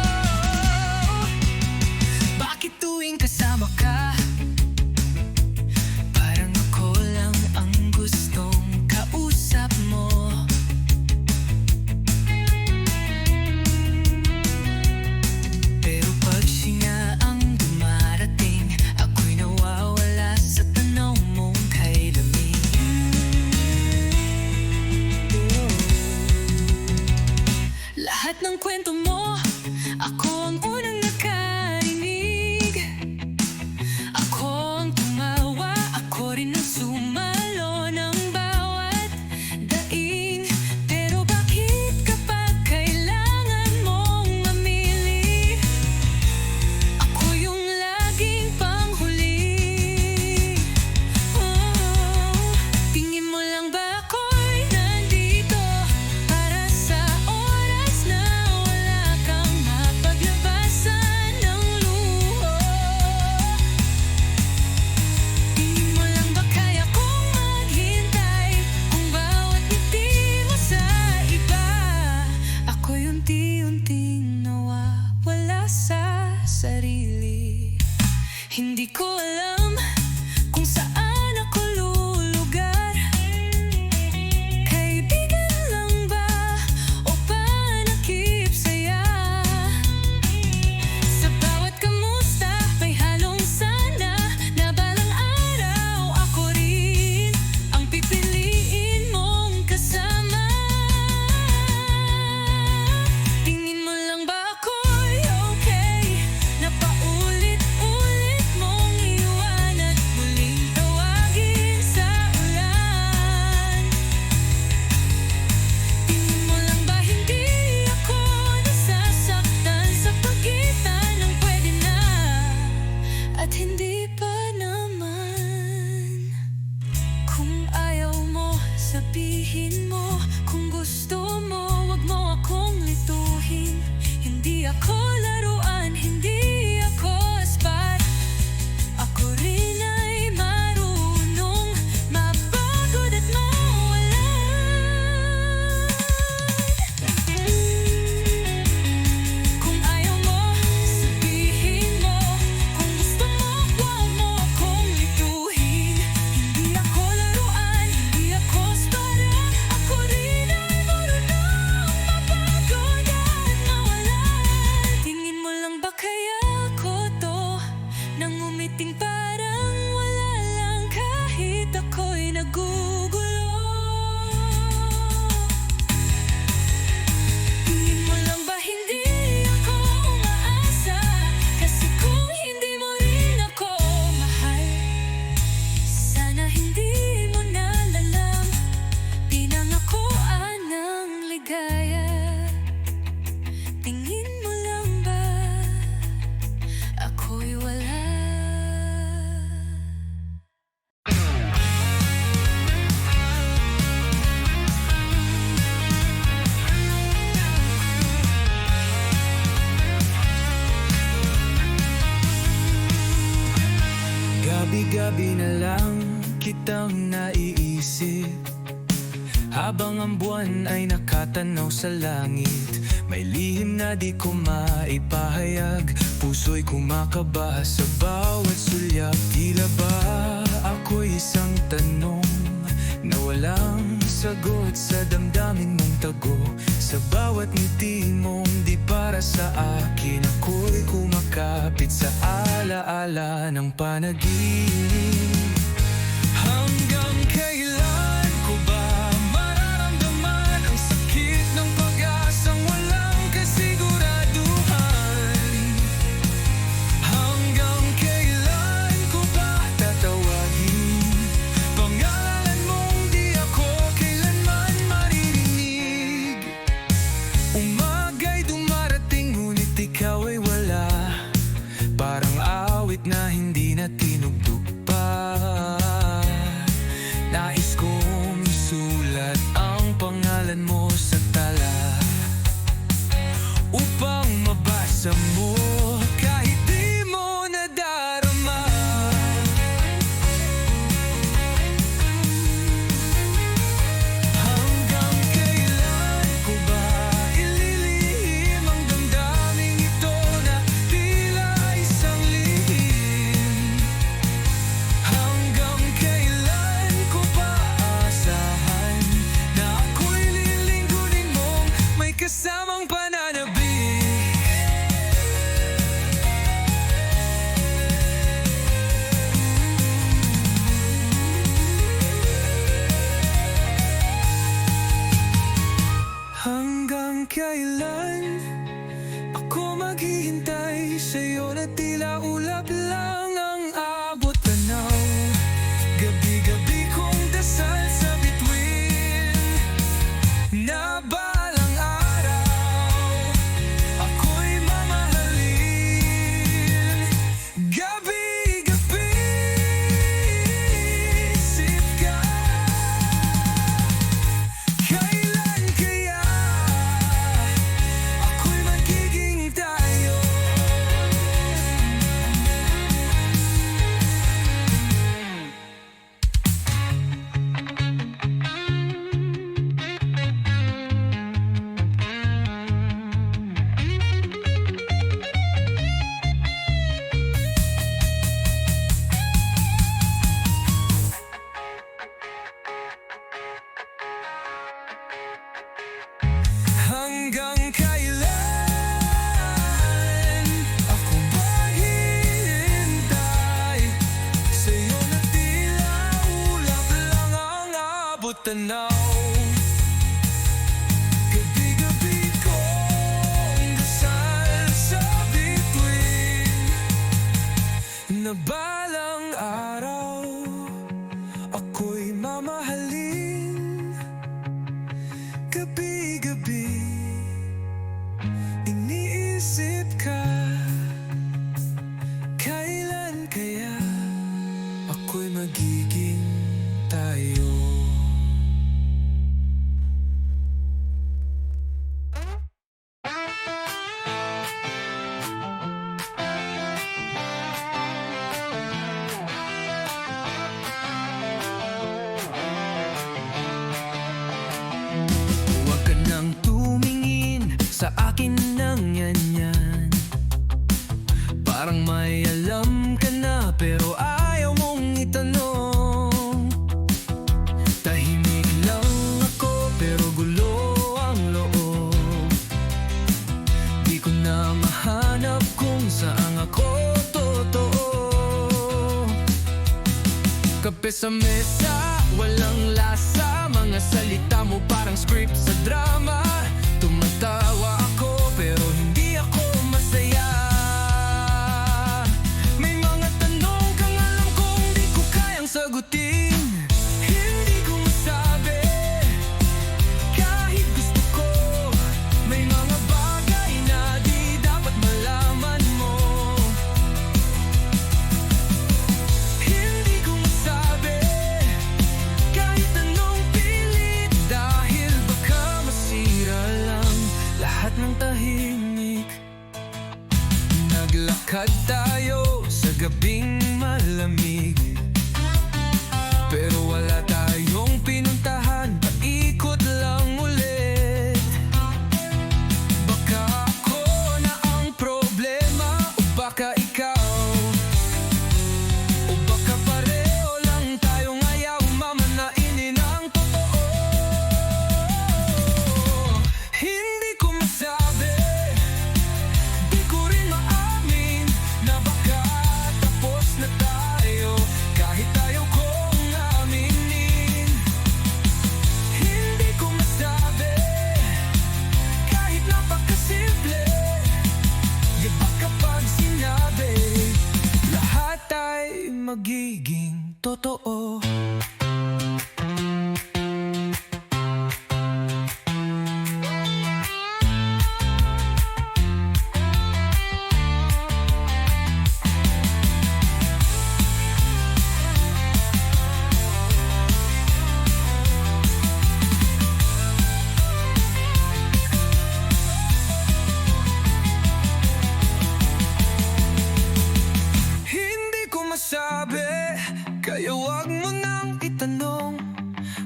gabi-gabi na lang kitang naiisip, habang ang buwan ay nakatanaw sa langit. May lihim na di ko maipahayag, puso'y kumakaba sa bawat sulyap. Tila ba ako'y isang tanong na walang sagot sa damdamin mong tago. Sa bawat ngiti mong di para sa akin, ako'y kumakapit sa alaala ng panaginip. Hanggang kailan ko ba mararamdaman ang sakit ng pag-asang walang kasiguraduhan? Hanggang kailan ko ba tatawagin pangalan mong di ako kailanman maririnig? Umaga'y dumarating ngunit ikaw ay wala, parang awit na hindi na tinugtog pa. Nais kong isulat ang pangalan mo sa tala, upang mabasa mo kahit di mo nadarama. Hanggang kailan ko ba ililihim ang damdaming ito na tila isang lihim? Hanggang kailan ko ba aasahan na ako'y lilingkunin mong may kasamang pananabik? Hanggang kailan ako maghihintay sa'yo na tila ulap lang ang abot tanaw? Gabi-gabi kong dasal sa bituin na balang araw ako'y mamahalin. Gabi-gabi isip ka, kailan kaya ako'y magiging tayo? Hanggang kailan ako maghihintay sa'yo na tila ulap lang ang abot tanaw? Gabi-gabi kong dasal sa bituin na balang araw ako'y mamahalin. Gabi-gabi iniisip ka, kailan kaya ako'y magiging tayo? Huwag ka nang tumingin sa akin ng ganyan, parang may alam ka na pero ayaw mong itanong. Tahimik lang ako pero gulo ang loob, di ko na mahanap kung saan ako totoo. Kape sa mesa, walang lasa, mga salita mo parang script sa drama. Tumatawa ako pero hindi ako masaya. May mga tanong kang alam kong di ko kayang sagutin, hindi ko masabi kahit gusto ko. May mga bagay na di dapat malaman mo, hindi ko masabi kahit anong pilit, dahil baka masira lang lahat ng tahimik. Naglakad tayo sa gabing malamig, pero wala tayong pinuntahan. Paikot lang ulit. Baka ako na ang problema, o baka ikaw, o baka pareho lang tayong ayaw mamanainin ang totoo. Hindi ko masabi, di ko rin maamin na baka tapos na tayo, kahit tayo kong aminin. Hindi ko masabi, kahit napakasimple, iba kapag sinabi, lahat ay magiging totoo. Hindi ko masabi, kaya wag mo nang itanong.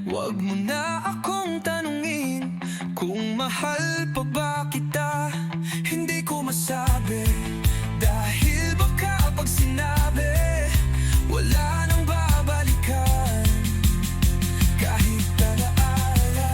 Wag mo na akong tanungin kung mahal pa ba kita. Hindi ko masabi, dahil baka pag sinabi, wala nang babalikan, kahit alaala.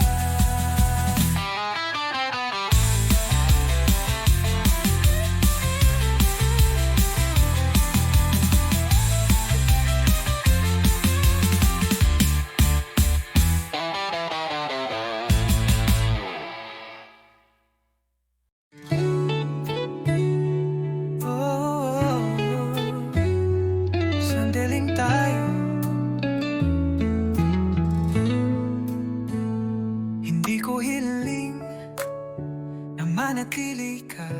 Sandaling tayo, hindi ko hiling na manatili ka.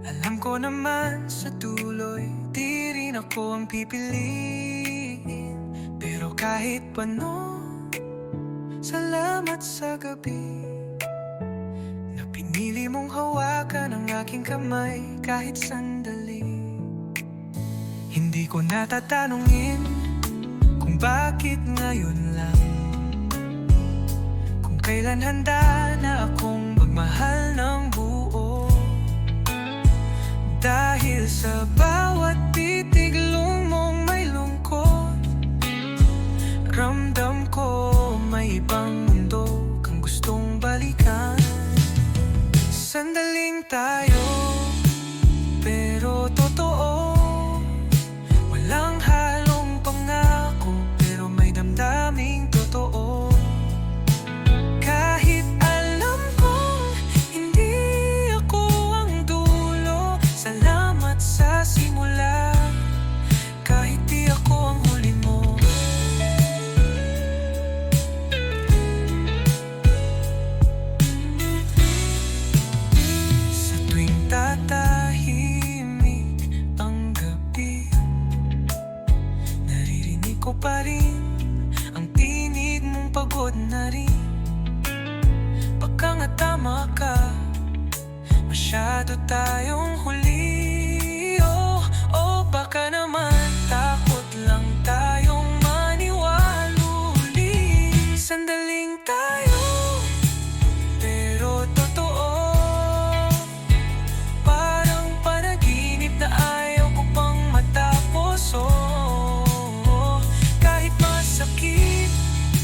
Alam ko naman sa tuloy, di rin ako ang pipiliin. Pero kahit paano, salamat sa gabi na pinili mong hawakan ang aking kamay kahit sandali. Hindi ko natatanungin kung bakit ngayon lang, kung kailan handa na akong magmahal ng buo. Dahil sa bawat titig mong may lungkot, ramdam ko may ibang mundo kang gustong balikan. Sandaling tayo, pero totoo. Walang halong pangako, pero may damdaming totoo. Kahit alam kong hindi ako ang dulo, salamat sa simula, kahit di ako ang huli mo. Sa tuwing tatahimik ang gabi, naririnig ko pa rin ang tinig mong pagod na rin. Baka nga tama ka, masyado tayong huli. O baka naman takot lang tayong maniwaluli. Sandaling tayo, pero totoo. Parang panaginip na ayaw ko pang matapos. Kahit masakit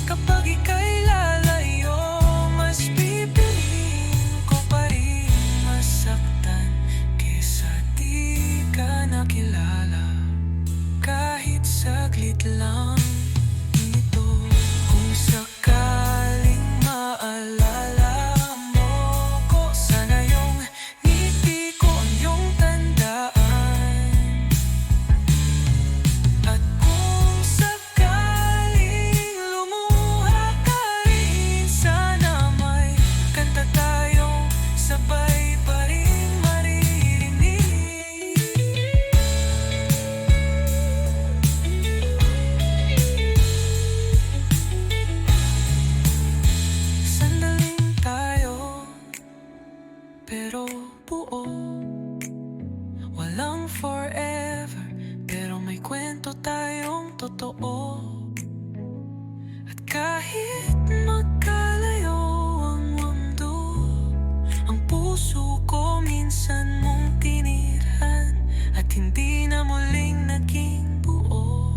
kapag ika'y lalayo, mas pipiliin ko pa rin masaktan kesa di ka nakilala. Kahit saglit lang ito, kung sakaling maalala mo ko, sana yung ngiti ko ang iyong tandaan. At kung sakaling lumuha ka rin, sana may kanta tayong sabay pa rin maririnig. Sandaling tayo, pero buo. Walang forever, pero may kwento tayong totoo. At kahit magkalayo ang mundo, ang puso ko minsan mong tinirhan at hindi na muling naging buo.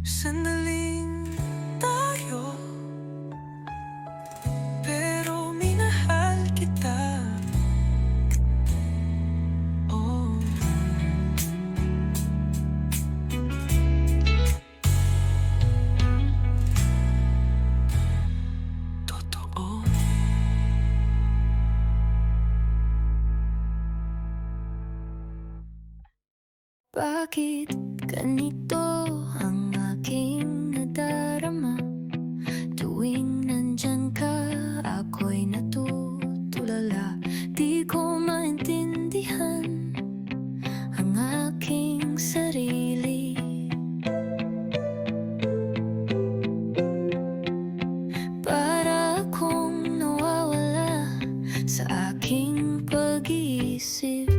Sandaling tayo, pero minahal kita. Oh. Totoo. Bakit ganito ang aking nadarama? Tuwing nandyan ka, ako'y natutulala. Di ko maintindihan ang aking sarili. Para akong nawawala sa aking pag-iisip.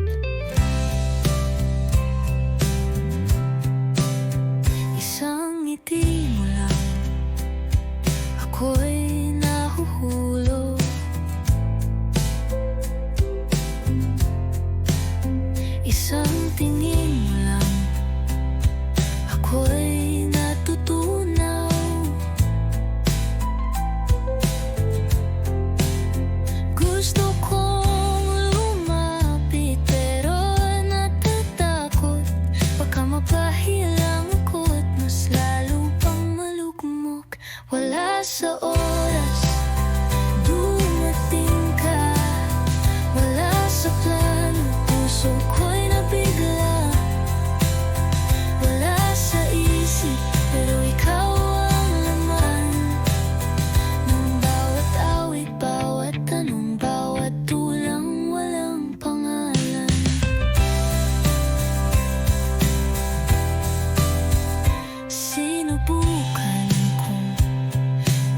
Isang ngiti mo lang, ako'y nahuhulog. Isang tingin mo lang, ako'y natutunaw. Gusto kong lumapit pero natatakot. Baka mapahilang ako at mas lalo pang malugmok. Wala sa oras, dumating ka. Wala sa plano, puso ko'y nabigla. Wala sa isip, pero ikaw ang laman ng bawat awit, bawat tanong, bawat tulang walang pangalan. Sinubukan kong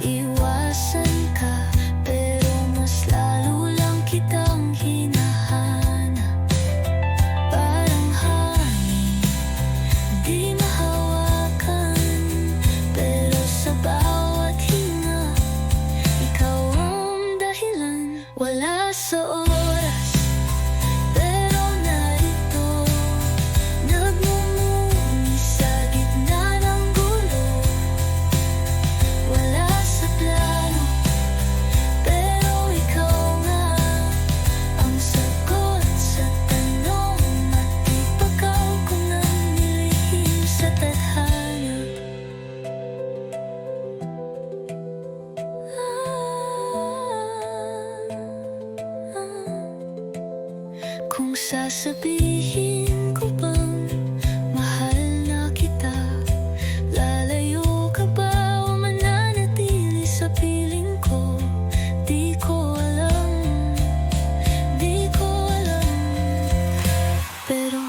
iwasan ka, pero mas lalo lang kitang hinahanap. Parang hangin, di mahawakan, pero sa bawat hinga, ikaw ang dahilan. Wala sa oras, pero narito, nagmumuni sa gitna ng gulo. Wala sa plano, pero ikaw nga ang sagot sa tanong at ipagaw ko ng nilihim sa tadhana. Kung sasabihin ko bang mahal na kita, lalayo ka ba o mananatili sa piling ko? Di ko alam, di ko alam. Pero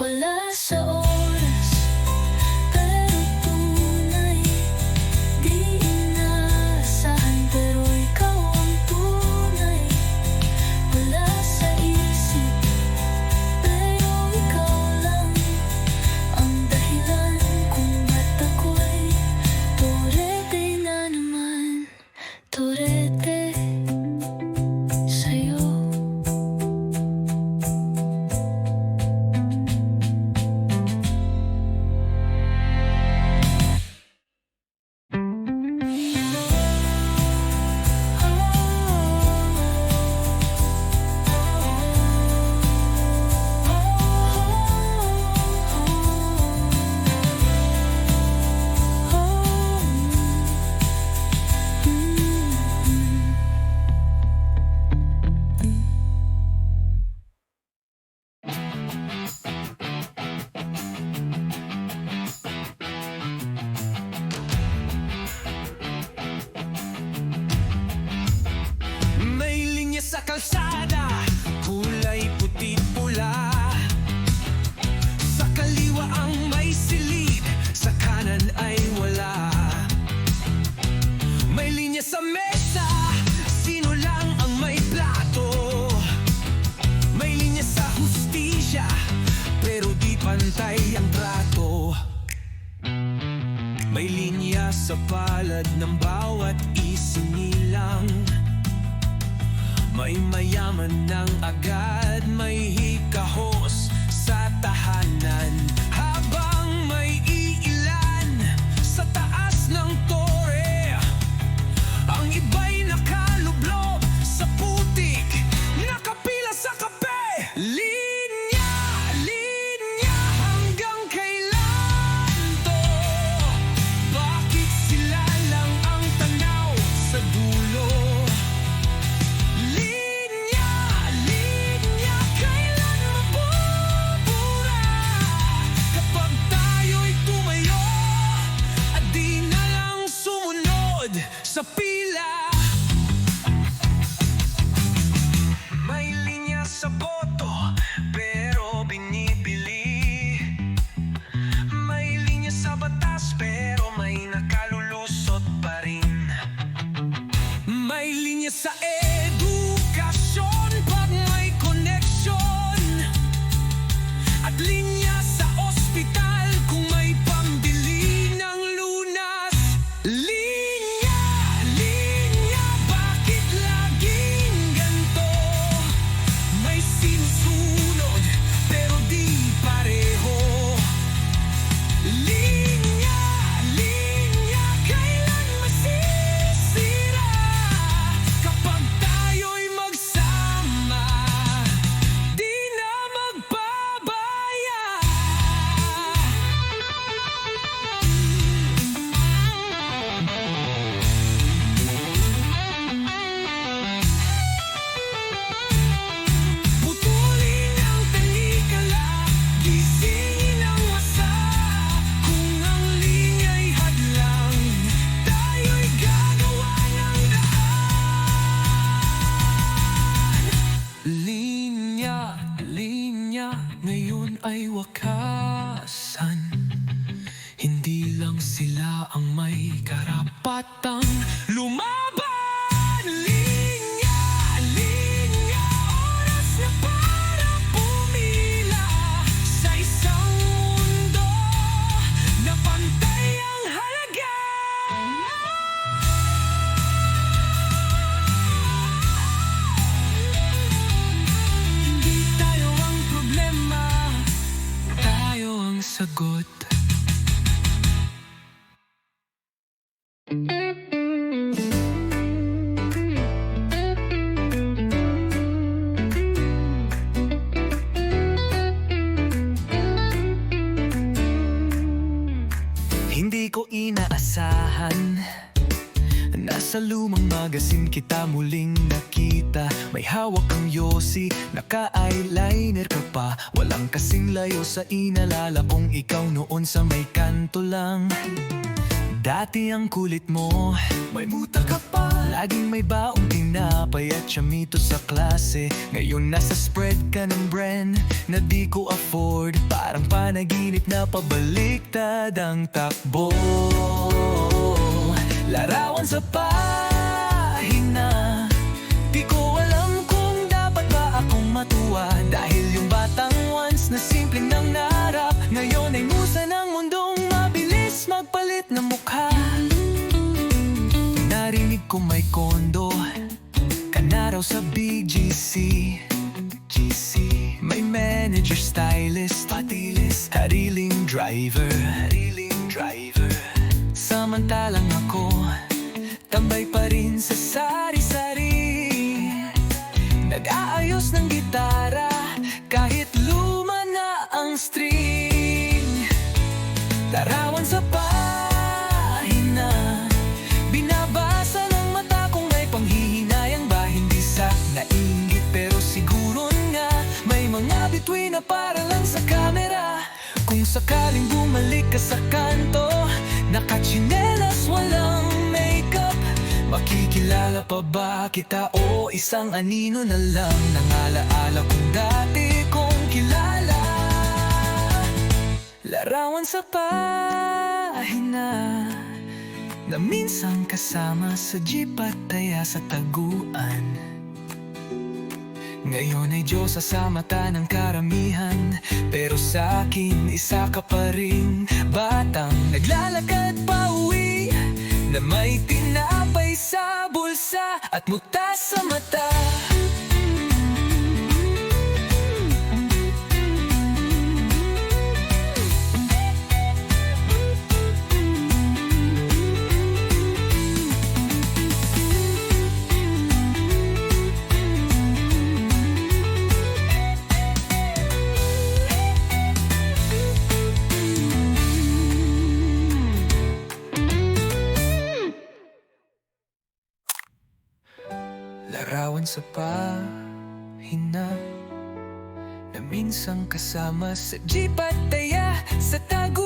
wala sa oras, pero tunay pantay ang trato. May linya sa palad ng bawat isinilang. May mayaman ng agad, may hikahos sa tahanan. Habang may iilan sa taas ng tore, ang iba'y nakalublob sa putik, nakapila sa kape. Linya, linya, hanggang kailan to? Bakit sila lang ang tanaw sa dulo? Linya, linya, kailan mabubura? Kapag tayo'y tumayo at di na lang sumunod sa pila. May linya sa boto, pero binibili. May linya sa batas, pero may nakalulusot pa rin. May linya sa edukasyon pag may koneksyon, at linya sa ospital kung may pambili ng lunas. Linya, linya, bakit laging ganto? May sinusunod pero di pareho. Linya, linya, kailan masisira? Kapag tayo'y magsama, di na magpabaya. Putulin ang talikala, gisingin ang wasa. Kung ang linya'y hadlang, tayo'y gagawa ng daan. Linya, linya, ngayon ay wakasan. Hindi lang sila ang may karapatang lumaban. Linya, linya, oras na para pumila sa isang mundo na pantay ang halaga. Hindi tayo ang problema, tayo ang sagot. Hindi ko inaasahan, nasa lumang magasin kita muling nakita. May hawak kang yosi, naka-eyeliner ka pa. Walang kasing layo sa inalala kong ikaw noon sa may kanto lang. Dati ang kulit mo, may muta ka pa. Laging may baong tinapay at chamito sa klase. Ngayon nasa spread ka ng brand na di ko afford. Parang panaginip na pabaliktad ang takbo. Larawan sa pahina, di ko alam kung dapat ba akong matuwa. Dahil yung batang once na simpleng nang narap, ngayon ay musa ng mundong mabilis magpalit ng mukha. Narinig ko may kondo ka na raw sa BGC. May manager, stylist, patilis, hariling driver. Samantalang ako, tambay pa rin sa sari-sari. Nag-aayos ng gitara kahit luma na ang string. Larawan sa pahina, binabasa ng mata kung may panghihinayang ba. Hindi sa nainggit pero siguro nga may mga bituin na para lang sa camera. Kung sakaling bumalik ka sa kanto, nakachinelas, walang makeup, makikilala pa ba kita o isang anino na lang ng alaala kung dati kong kilala? Larawan sa pahina na minsan kasama sa jeep at taya sa taguan. Ngayon ay Diyos sa mata ng karamihan, pero sa akin isa ka pa rin. Batang naglalakad pa uwi, na may tinapay sa bulsa at muta sa mata. Larawan sa pahina, na minsang kasama sa jeep at taya sa tago